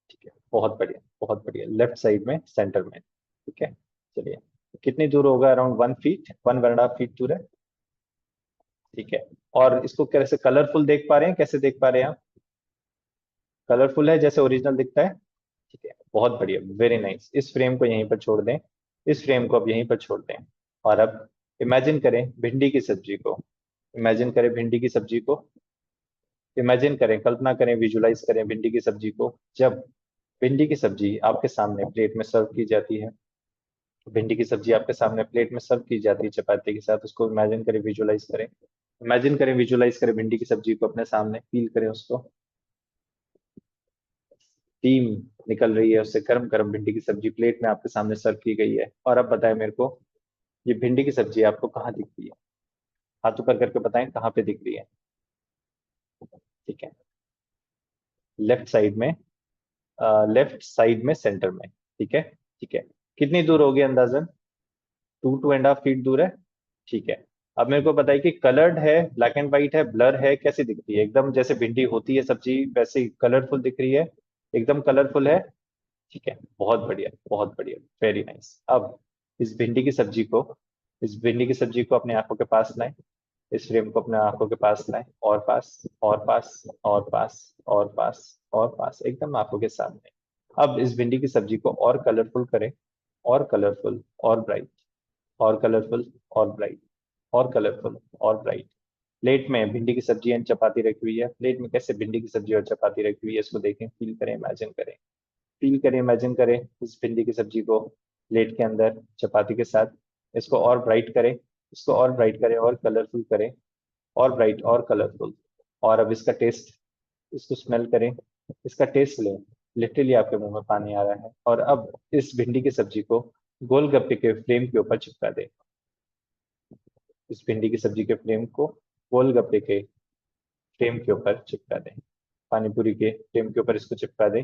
ठीक है, बहुत बढ़िया बहुत बढ़िया। लेफ्ट साइड में, सेंटर में। ठीक है, चलिए। कितनी दूर होगा? अराउंड 1 फीट, 1.5 फीट दूर है। ठीक है, और इसको कैसे कलरफुल देख पा रहे हैं? कैसे देख पा रहे हैं आप? कलरफुल है, जैसे ओरिजिनल दिखता है। ठीक है, बहुत बढ़िया, वेरी नाइस। इस फ्रेम को यहीं पर छोड़ दें, इस फ्रेम को अब यहीं पर छोड़ दें। और अब इमेजिन करें भिंडी की सब्जी को, इमेजिन करें भिंडी की सब्जी को, इमेजिन करें, कल्पना करें, विजुलाइज करें भिंडी की सब्जी को। जब भिंडी की सब्जी आपके सामने प्लेट में सर्व की जाती है, भिंडी की सब्जी आपके सामने प्लेट में सर्व की जाती है चपाती के साथ, उसको इमेजिन करें, विजुलाइज करें, इमेजिन करें, विजुलाइज करें भिंडी की सब्जी को अपने सामने, फील करें उसको। स्टीम निकल रही है उससे, गर्म गर्म भिंडी की सब्जी प्लेट में आपके सामने सर्व की गई है। और अब बताएं मेरे को, ये भिंडी की सब्जी आपको कहाँ दिख रही है? हाथ ऊपर करके बताएं कहाँ पे दिख रही है। ठीक है, लेफ्ट साइड में, लेफ्ट साइड में, सेंटर में। ठीक है, ठीक है। कितनी दूर होगी अंदाजन? 2.5 फीट दूर है। ठीक है, अब मेरे को बताइए कि कलर्ड है, ब्लैक एंड व्हाइट है, ब्लर है, कैसी दिख रही है? एकदम जैसे भिंडी होती है सब्जी वैसे ही कलरफुल दिख रही है? एकदम कलरफुल है। ठीक है, बहुत बढ़िया बहुत बढ़िया, वेरी नाइस। अब इस भिंडी की सब्जी को, इस भिंडी की सब्जी को अपनी आंखों के पास लाएं, इस फ्रेम को अपने आंखों के पास लाएं, और पास और पास और पास और पास और पास, एकदम आंखों के सामने। अब इस भिंडी की सब्जी को और कलरफुल करें, और कलरफुल और ब्राइट, और कलरफुल और ब्राइट, और कलरफुल और ब्राइट। प्लेट में भिंडी की सब्जी एंड चपाती रखी हुई है, प्लेट में कैसे भिंडी की सब्जी और चपाती रखी हुई है इसको देखें, फील करें, इमेजिन करें, फील करें, इमेजिन करें इस भिंडी की सब्जी को प्लेट के अंदर चपाती के साथ। इसको और ब्राइट करें, इसको और ब्राइट करें, और कलरफुल करें, और ब्राइट और कलरफुल। और अब इसका टेस्ट, इसको स्मेल करें, इसका टेस्ट लें, लिटरली आपके मुंह में पानी आ रहा है। और अब इस भिंडी की सब्जी को गोलगप्पे के फ्रेम के ऊपर चिपका दें, इस भिंडी की सब्जी के फ्रेम को गोलगप्पे के फ्रेम के ऊपर चिपका दें, पानी पूरी के फ्रेम के ऊपर इसको चिपका दें।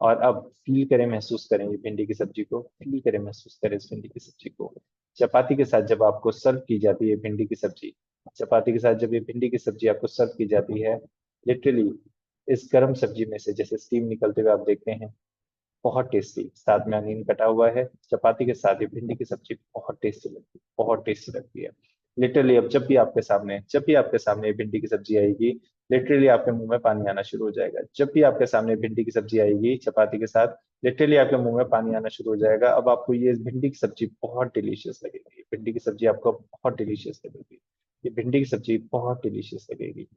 और अब फील करें, महसूस करें ये भिंडी की सब्जी को, फील करें, महसूस करें इस भिंडी की सब्जी को। चपाती के साथ जब आपको सर्व की जाती है भिंडी की सब्जी, चपाती के साथ जब ये भिंडी की सब्जी आपको सर्व की जाती है, लिटरली इस गर्म सब्जी में से जैसे स्टीम निकलते हुए आप देखते हैं, बहुत टेस्टी, साथ में अनियन कटा हुआ है। चपाती के साथ ये भिंडी की सब्जी बहुत टेस्टी लगती है, बहुत टेस्टी लगती है। लिटरली अब जब भी आपके सामने, जब भी आपके सामने ये भिंडी की सब्जी आएगी, लिटरली आपके मुंह में पानी आना शुरू हो जाएगा। जब भी आपके सामने भिंडी की सब्जी आएगी चपाती के साथ, लिटरली आपके मुंह में पानी आना शुरू हो जाएगा। अब आपको ये भिंडी की सब्जी बहुत डिलीशियस लगेगी, भिंडी की सब्जी आपको बहुत डिलीशियस लगेगी, ये भिंडी की सब्जी बहुत डिलीशियस लगेगी।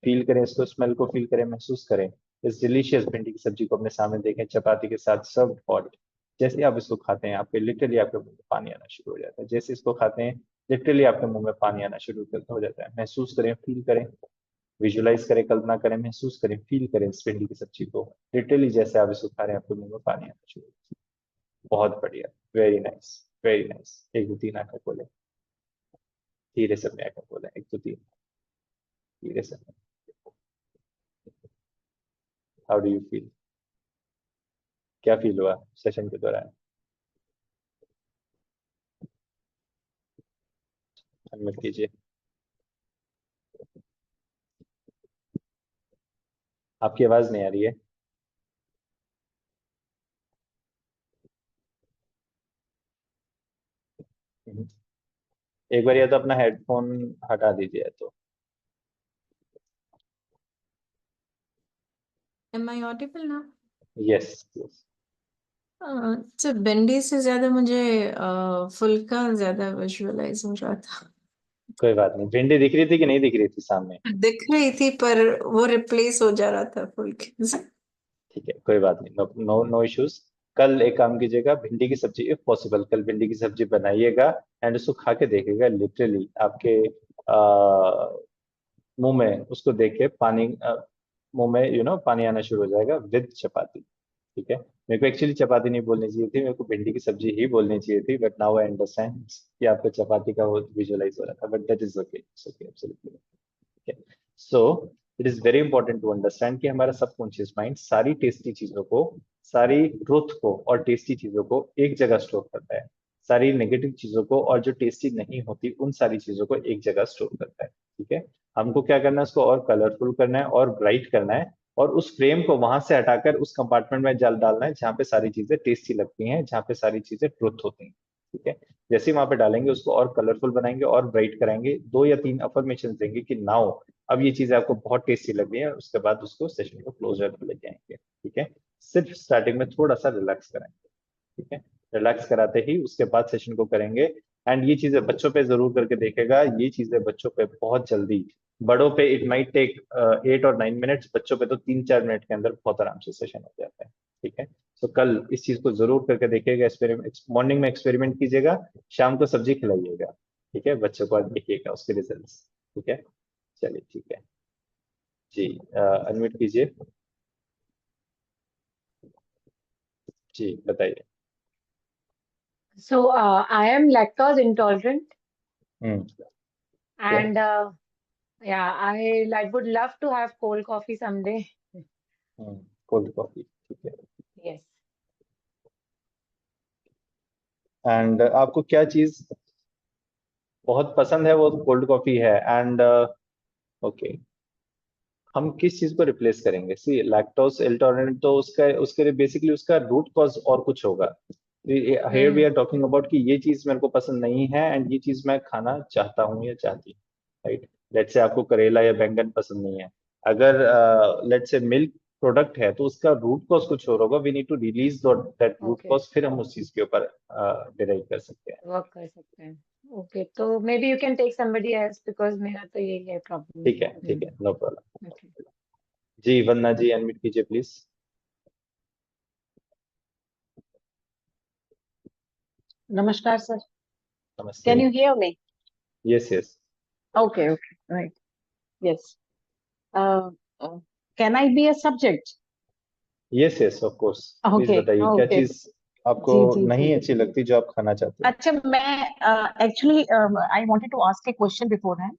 फील करें इसको, स्मेल को फील करें, महसूस करें इस डिलीशियस भिंडी की सब्जी को अपने सामने देखें, चपाती के साथ सर्व हॉट। जैसे ही आप इसको खाते हैं, आपके लिटरली आपके मुंह में पानी आना शुरू हो जाता है। जैसे इसको खाते हैं, लिटरली आपके मुंह में पानी आना शुरू हो जाता है। महसूस करें, फील करें, विजुलाइज करें, कल्पना करें, महसूस करें, फील करें इस भिंडी की सब्जी को, लिटरली जैसे आप इसको खा रहे हैं आपके मुंह में पानी आना शुरू हो जाता है। बहुत बढ़िया, वेरी नाइस वेरी नाइस। 1 2 3 आंखें खोलें। धीरे से मैं क्या बोला, 1 2 3 धीरे से। How do you feel? क्या फील हुआ सेशन के दौरान? अनम्यूट कीजिए। आपकी आवाज नहीं आ रही है। एक बार या तो अपना हेडफोन हटा दीजिए तो। Am I audible now? Yes yes. तो भिंडी से ज्यादा मुझे फुल्का ज्यादा विजुअलाइज हो रहा था। कोई बात नहीं, भिंडी दिख रही थी कि नहीं दिख रही थी सामने? दिख रही थी पर वो रिप्लेस हो जा रहा था फुल्के से। ठीक है, कोई बात नहीं, नो नो नो इश्यूज। कल एक काम कीजिएगा, भिंडी की सब्जी इफ पॉसिबल कल भिंडी की सब्जी बनाइएगा एंड उसको खा के देखिएगा, लिटरली आपके मुंह में उसको देख के पानी मुंह में पानी आना शुरू हो जाएगा विद चपाती। ठीक है, मेरे को एक्चुअली चपाती नहीं बोलनी चाहिए थी, मेरे को भिंडी की सब्जी ही बोलनी चाहिए थी, बट नाउ आई अंडरस्टैंड कि आपको चपाती का वो विजुअलाइज हो रहा था, but that is okay, it's okay, absolutely. ठीक है, so it is very important to understand कि हमारा सबकॉन्शियस माइंड सारी टेस्टी चीजों को, सारी ट्रुथ को और टेस्टी चीजों को एक जगह स्टोर करता है, सारी नेगेटिव चीजों को और जो टेस्टी नहीं होती उन सारी चीजों को एक जगह स्टोर करता है। ठीक है, हमको क्या करना है, उसको और कलरफुल करना है और ब्राइट करना है, और उस फ्रेम को वहां से हटाकर उस कंपार्टमेंट में जल डालना है जहाँ पे सारी चीजें टेस्टी लगती हैं, जहाँ पे सारी चीजें ट्रुथ होती हैं। ठीक है, जैसे ही वहां पे डालेंगे उसको और कलरफुल बनाएंगे और ब्राइट कराएंगे, 2 या 3 अफर्मेशन देंगे कि नाउ अब ये चीजें आपको बहुत टेस्टी लग रही है, उसके बाद उसको सेशन को क्लोजर पे लेके आएंगे। ठीक है, सिर्फ स्टार्टिंग में थोड़ा सा रिलैक्स कराएंगे। ठीक है, रिलैक्स कराते ही उसके बाद सेशन को करेंगे। एंड ये चीजें बच्चों पे जरूर करके देखेगा, ये चीजें बच्चों पे बहुत जल्दी, बड़ों पे इट माइट टेक 8 और 9 मिनट्स, बच्चों पे तो 3-4 मिनट के अंदर बहुत आराम से सेशन हो जाता है। ठीक है, तो कल इस चीज को जरूर करके देखिएगा, एक्सपेरिमेंट मॉर्निंग में एक्सपेरिमेंट कीजिएगा, शाम को सब्जी खिलाइएगा। ठीक है, बच्चों को आज देखिएगा उसके रिजल्ट्स। ठीक है, चलिए ठीक है जी, अनम्यूट कीजिए जी, बताइए। So I am lactose intolerant, hmm, and yeah, I would love to have cold coffee someday. Cold coffee. ठीक है, Yes. एंड आपको क्या चीज बहुत पसंद है, वो कोल्ड कॉफी है। एंड ओके, हम किस चीज को रिप्लेस करेंगे? सी लैक्टोज इंटॉलरेंट तो उसका उसके लिए बेसिकली उसका रूट कॉज और कुछ होगा। Here we are talking about कि ये चीज मेरे को पसंद नहीं है एंड ये चीज मैं खाना चाहता हूँ या चाहती हूँ, राइट? लेट्स से आपको करेला या बैंगन पसंद नहीं है, अगर लेट्स से मिल्क प्रोडक्ट है तो उसका रूट कॉज कुछ और होगा, we need to release that root Okay. Cause, फिर हम उस चीज के ऊपर डिराइव कर सकते हैं। Work कर सकते हैं। Okay, तो maybe you can take somebody else because मेरा तो यही है problem. ठीक है ठीक है, नो प्रॉब्लम। Okay. जी वंदना जी, अनम्यूट कीजिए प्लीज। Namaskar, sir. नमस्ते। Can you hear me? Yes yes Okay, okay, right. Yes. Uh, can I be a subject? Yes yes of course, please Okay, बताइए क्या okay. चीज आपको जी जी नहीं जी अच्छी लगती जो आप खाना चाहते हो? अच्छा, मैं actually I wanted to ask a question beforehand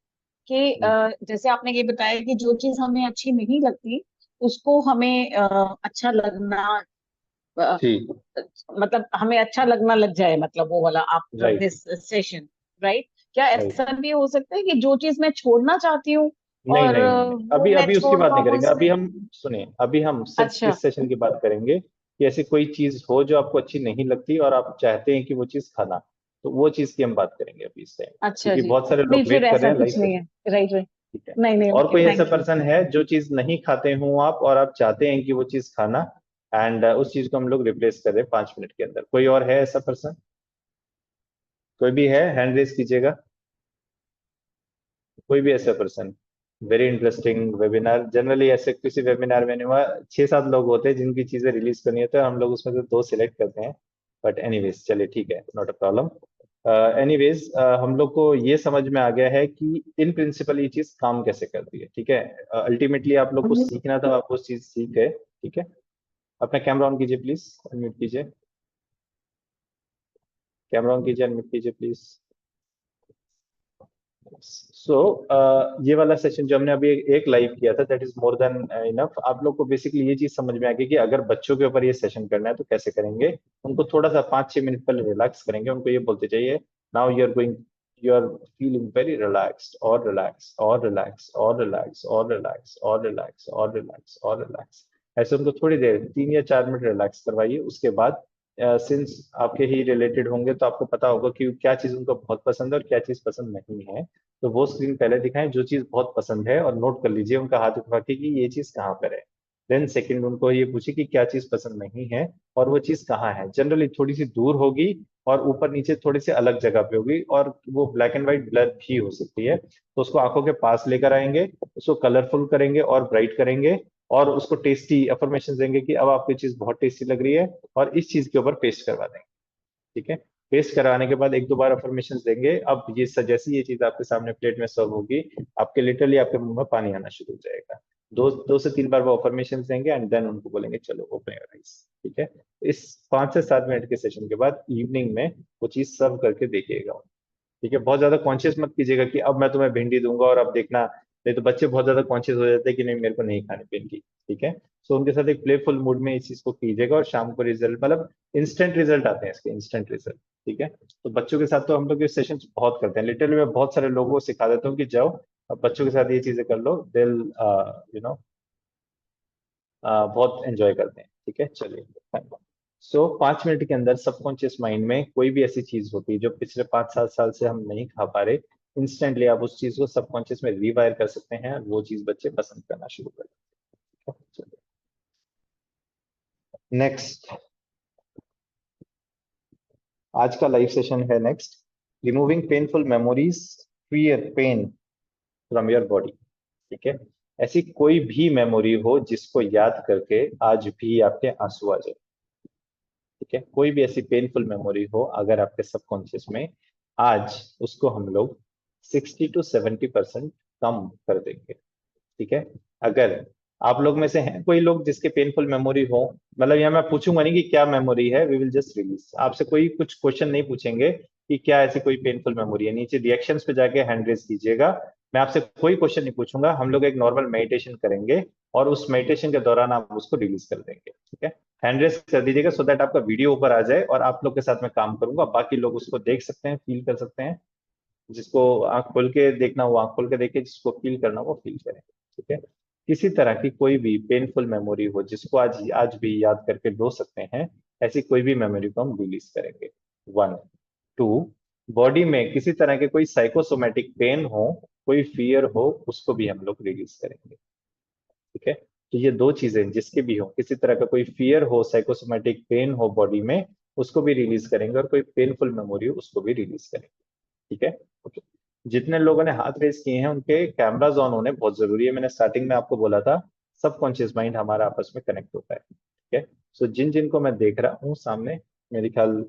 कि जैसे आपने ये बताया कि जो चीज हमें अच्छी नहीं लगती उसको हमें अच्छा लगना, अ, जी मतलब हमें अच्छा लगना लग जाए, मतलब वो वाला after right this session, right? क्या राइट। ऐसा भी हो सकता है कि जो चीज मैं छोड़ना चाहती हूँ नहीं और नहीं नहीं नहीं, वो अभी मैं अभी उसकी छोड़ बात नहीं पाऊँ करेंगे, अभी उसमें? हम सुनिए, अभी हम सिर्फ अच्छा इस सेशन की बात करेंगे कि ऐसी कोई चीज हो जो आपको अच्छी नहीं लगती और आप चाहते हैं कि वो चीज खाना, तो वो चीज की हम बात करेंगे अभी इस टाइम, अच्छा क्योंकि जी। बहुत सारे नहीं, लोग फिर वेट कर रहे ऐसा हैं लाइव कुछ नहीं सेशन। है। Right right. ठीक है, नहीं नहीं, और ओके, कोई ऐसा थैंक यू। पर्सन है जो चीज नहीं खाते हो आप और आप चाहते हैं कि वो चीज खाना, एंड उस चीज को हम लोग रिप्लेस कर रहे हैं 5 मिनट के अंदर? कोई और है ऐसा पर्सन? कोई भी है, हैंड रेज कीजिएगा। कोई भी ऐसा person? Very interesting webinar. Generally ऐसे किसी वेबिनार में नहीं हुआ, 6-7 लोग होते हैं जिनकी चीजें रिलीज करनी होती है, हम लोग उसमें से 2 सिलेक्ट करते हैं, बट एनीवेज चलिए ठीक है, नॉट अ प्रॉब्लम। एनीवेज हम लोग को ये समझ में आ गया है कि इन प्रिंसिपल ये चीज काम कैसे करती है। ठीक है, अल्टीमेटली आप लोग को सीखना था, आप वो चीज सीख गए। ठीक है, अपना कैमरा ऑन कीजिए प्लीज, अनम्यूट कीजिए, कैमरा ऑन कीजिए, अनम्यूट कीजिए प्लीज। सो ये वाला सेशन जो हमने अभी एक लाइव किया था, that is more than enough. आप लोग को बेसिकली ये चीज समझ में आ गई कि अगर बच्चों के ऊपर ये सेशन करना है तो कैसे करेंगे। उनको थोड़ा सा 5-6 मिनट पहले रिलैक्स करेंगे, उनको ये बोलते चाहिए now you are feeling very relaxed और रिलैक्स और रिलैक्स और रिलैक्स और रिलैक्स और रिलैक्स और रिलैक्स और रिलैक्स। ऐसे उनको थोड़ी देर 3 या 4 मिनट रिलैक्स करवाइए। उसके बाद सिंस आपके ही रिलेटेड होंगे तो आपको पता होगा कि क्या चीज उनको बहुत पसंद है और क्या चीज पसंद नहीं है। तो वो स्क्रीन पहले दिखाएं जो चीज बहुत पसंद है, और नोट कर लीजिए उनका हाथ उठा के कि ये चीज कहाँ पर है। देन सेकंड उनको ये पूछिए कि क्या चीज पसंद नहीं है और वो चीज कहाँ है। जनरली थोड़ी सी दूर होगी और ऊपर नीचे थोड़ी सी अलग जगह पे होगी, और वो ब्लैक एंड व्हाइट ब्लर भी हो सकती है। तो उसको आंखों के पास लेकर आएंगे, उसको कलरफुल करेंगे और ब्राइट करेंगे, और उसको टेस्टी अफर्मेशन देंगे कि अब आपकी चीज बहुत टेस्टी लग रही है, और इस चीज के ऊपर पेस्ट करवा देंगे। ठीक है, पेस्ट कराने के बाद 1-2 बार अफर्मेशन देंगे। अब ये जैसी ये चीज आपके सामने प्लेट में सर्व होगी, आपके लिटरली आपके मुंह में पानी आना शुरू हो जाएगा। 2 से 3 बार वो अफर्मेशन देंगे एंड देन उनको बोलेंगे चलो ओपन योर आइज। ठीक है, इस 5 से 7 मिनट के सेशन के बाद इवनिंग में वो चीज सर्व करके देखिएगा। ठीक है, बहुत ज्यादा कॉन्शियस मत कीजिएगा कि अब मैं तुम्हें भिंडी दूंगा और अब देखना, नहीं तो बच्चे बहुत ज्यादा कॉन्शियस हो जाते हैं कि नहीं मेरे को नहीं खानी भिंडी। ठीक है, सो उनके साथ एक प्लेफुल मूड में इस चीज को कीजिएगा, और शाम को रिजल्ट मतलब इंस्टेंट रिजल्ट आते हैं इसके, इंस्टेंट रिजल्ट। ठीक है, तो बच्चों के साथ तो हम लोग ये सेशन बहुत करते हैं। लिटरली मैं बहुत सारे लोगों को सिखा देता हूँ कि जाओ अब बच्चों के साथ ये चीजें कर लो, दिल यू नो बहुत एंजॉय करते हैं। ठीक है, चलिए। सो 5 मिनट के अंदर सबकॉन्शियस माइंड में कोई भी ऐसी चीज होती है जो पिछले 5-7 साल से हम नहीं खा पा रहे, इंस्टेंटली आप उस चीज को सबकॉन्शियस में रीवायर कर सकते हैं, वो चीज बच्चे पसंद करना शुरू कर देते हैं। नेक्स्ट, आज का लाइव सेशन है next, removing painful memories, fear pain from your body. ठीक है, ऐसी कोई भी मेमोरी हो जिसको याद करके आज भी आपके आंसू आ जाए। ठीक है, कोई भी ऐसी पेनफुल मेमोरी हो अगर आपके सबकॉन्शियस में, आज उसको हम लोग 60 to 70% कम कर देंगे। ठीक है, अगर आप लोग में से हैं कोई लोग जिसके पेनफुल मेमोरी हो, मतलब यहाँ मैं पूछूंगा नहीं कि क्या मेमोरी है, वी विल जस्ट रिलीज, आपसे कोई कुछ क्वेश्चन नहीं पूछेंगे कि क्या ऐसी कोई पेनफुल मेमोरी है। नीचे रिएक्शंस पे जाके हैंड रेज कीजिएगा, मैं आपसे कोई क्वेश्चन नहीं पूछूंगा, हम लोग एक नॉर्मल मेडिटेशन करेंगे और उस मेडिटेशन के दौरान आप उसको रिलीज कर देंगे। ठीक है, हैंड रेज कर दीजिएगा सो दैट आपका वीडियो ऊपर आ जाए और आप लोग के साथ में काम करूंगा, बाकी लोग उसको देख सकते हैं, फील कर सकते हैं। जिसको आंख खोल के देखना वो आंख खोल के देखे, जिसको फील करना वो फील करे। ठीक है, किसी तरह की कोई भी पेनफुल मेमोरी हो जिसको आज भी याद करके रो सकते हैं, ऐसी कोई भी मेमोरी को हम रिलीज करेंगे। 1 2, बॉडी में किसी तरह के कोई साइकोसोमेटिक पेन हो, कोई फियर हो, उसको भी हम लोग रिलीज करेंगे। ठीक है, तो ये 2 चीजें जिसके भी हो, किसी तरह का कोई फियर हो, साइकोसोमेटिक पेन हो बॉडी में, उसको भी रिलीज करेंगे, और कोई पेनफुल मेमोरी हो उसको भी रिलीज करेंगे। ठीक है, ओके। जितने लोगों ने हाथ रेज किए हैं उनके कैमराज ऑन होने बहुत जरूरी है। मैंने स्टार्टिंग में आपको बोला था सबकॉन्शियस माइंड हमारा आपस में कनेक्ट होता है। ठीक है, सो जिनको मैं देख रहा हूँ सामने, मेरे ख्याल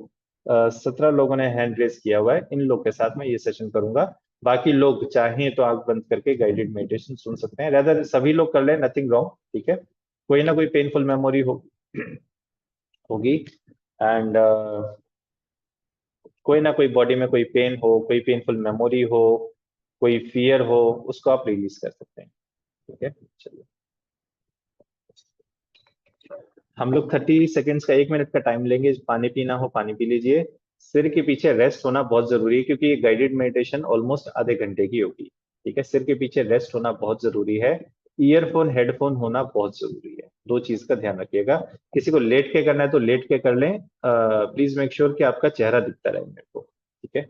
17 लोगों ने हैंड रेज किया हुआ है, इन लोग के साथ मैं ये सेशन करूंगा। बाकी लोग चाहें तो आंख बंद करके गाइडेड मेडिटेशन सुन सकते हैं, रेदर सभी लोग कर ले, नथिंग रॉन्ग। ठीक है, कोई ना कोई पेनफुल मेमोरी होगी, एंड कोई ना कोई बॉडी में कोई पेन हो, कोई पेनफुल मेमोरी हो, कोई फियर हो, उसको आप रिलीज कर सकते हैं। ठीक है, चलिए हम लोग 30 सेकेंड्स का 1 मिनट का टाइम लेंगे। पानी पीना हो पानी पी लीजिए। सिर के पीछे रेस्ट होना बहुत जरूरी है क्योंकि ये गाइडेड मेडिटेशन ऑलमोस्ट आधे घंटे की होगी। ठीक है, सिर के पीछे रेस्ट होना बहुत जरूरी है। ईयरफोन हेडफोन होना बहुत जरूरी है, 2 चीज का ध्यान रखिएगा। किसी को लेट के करना है तो लेट के कर लें, प्लीज मेक श्योर कि आपका चेहरा दिखता रहे मेरे को। ठीक है,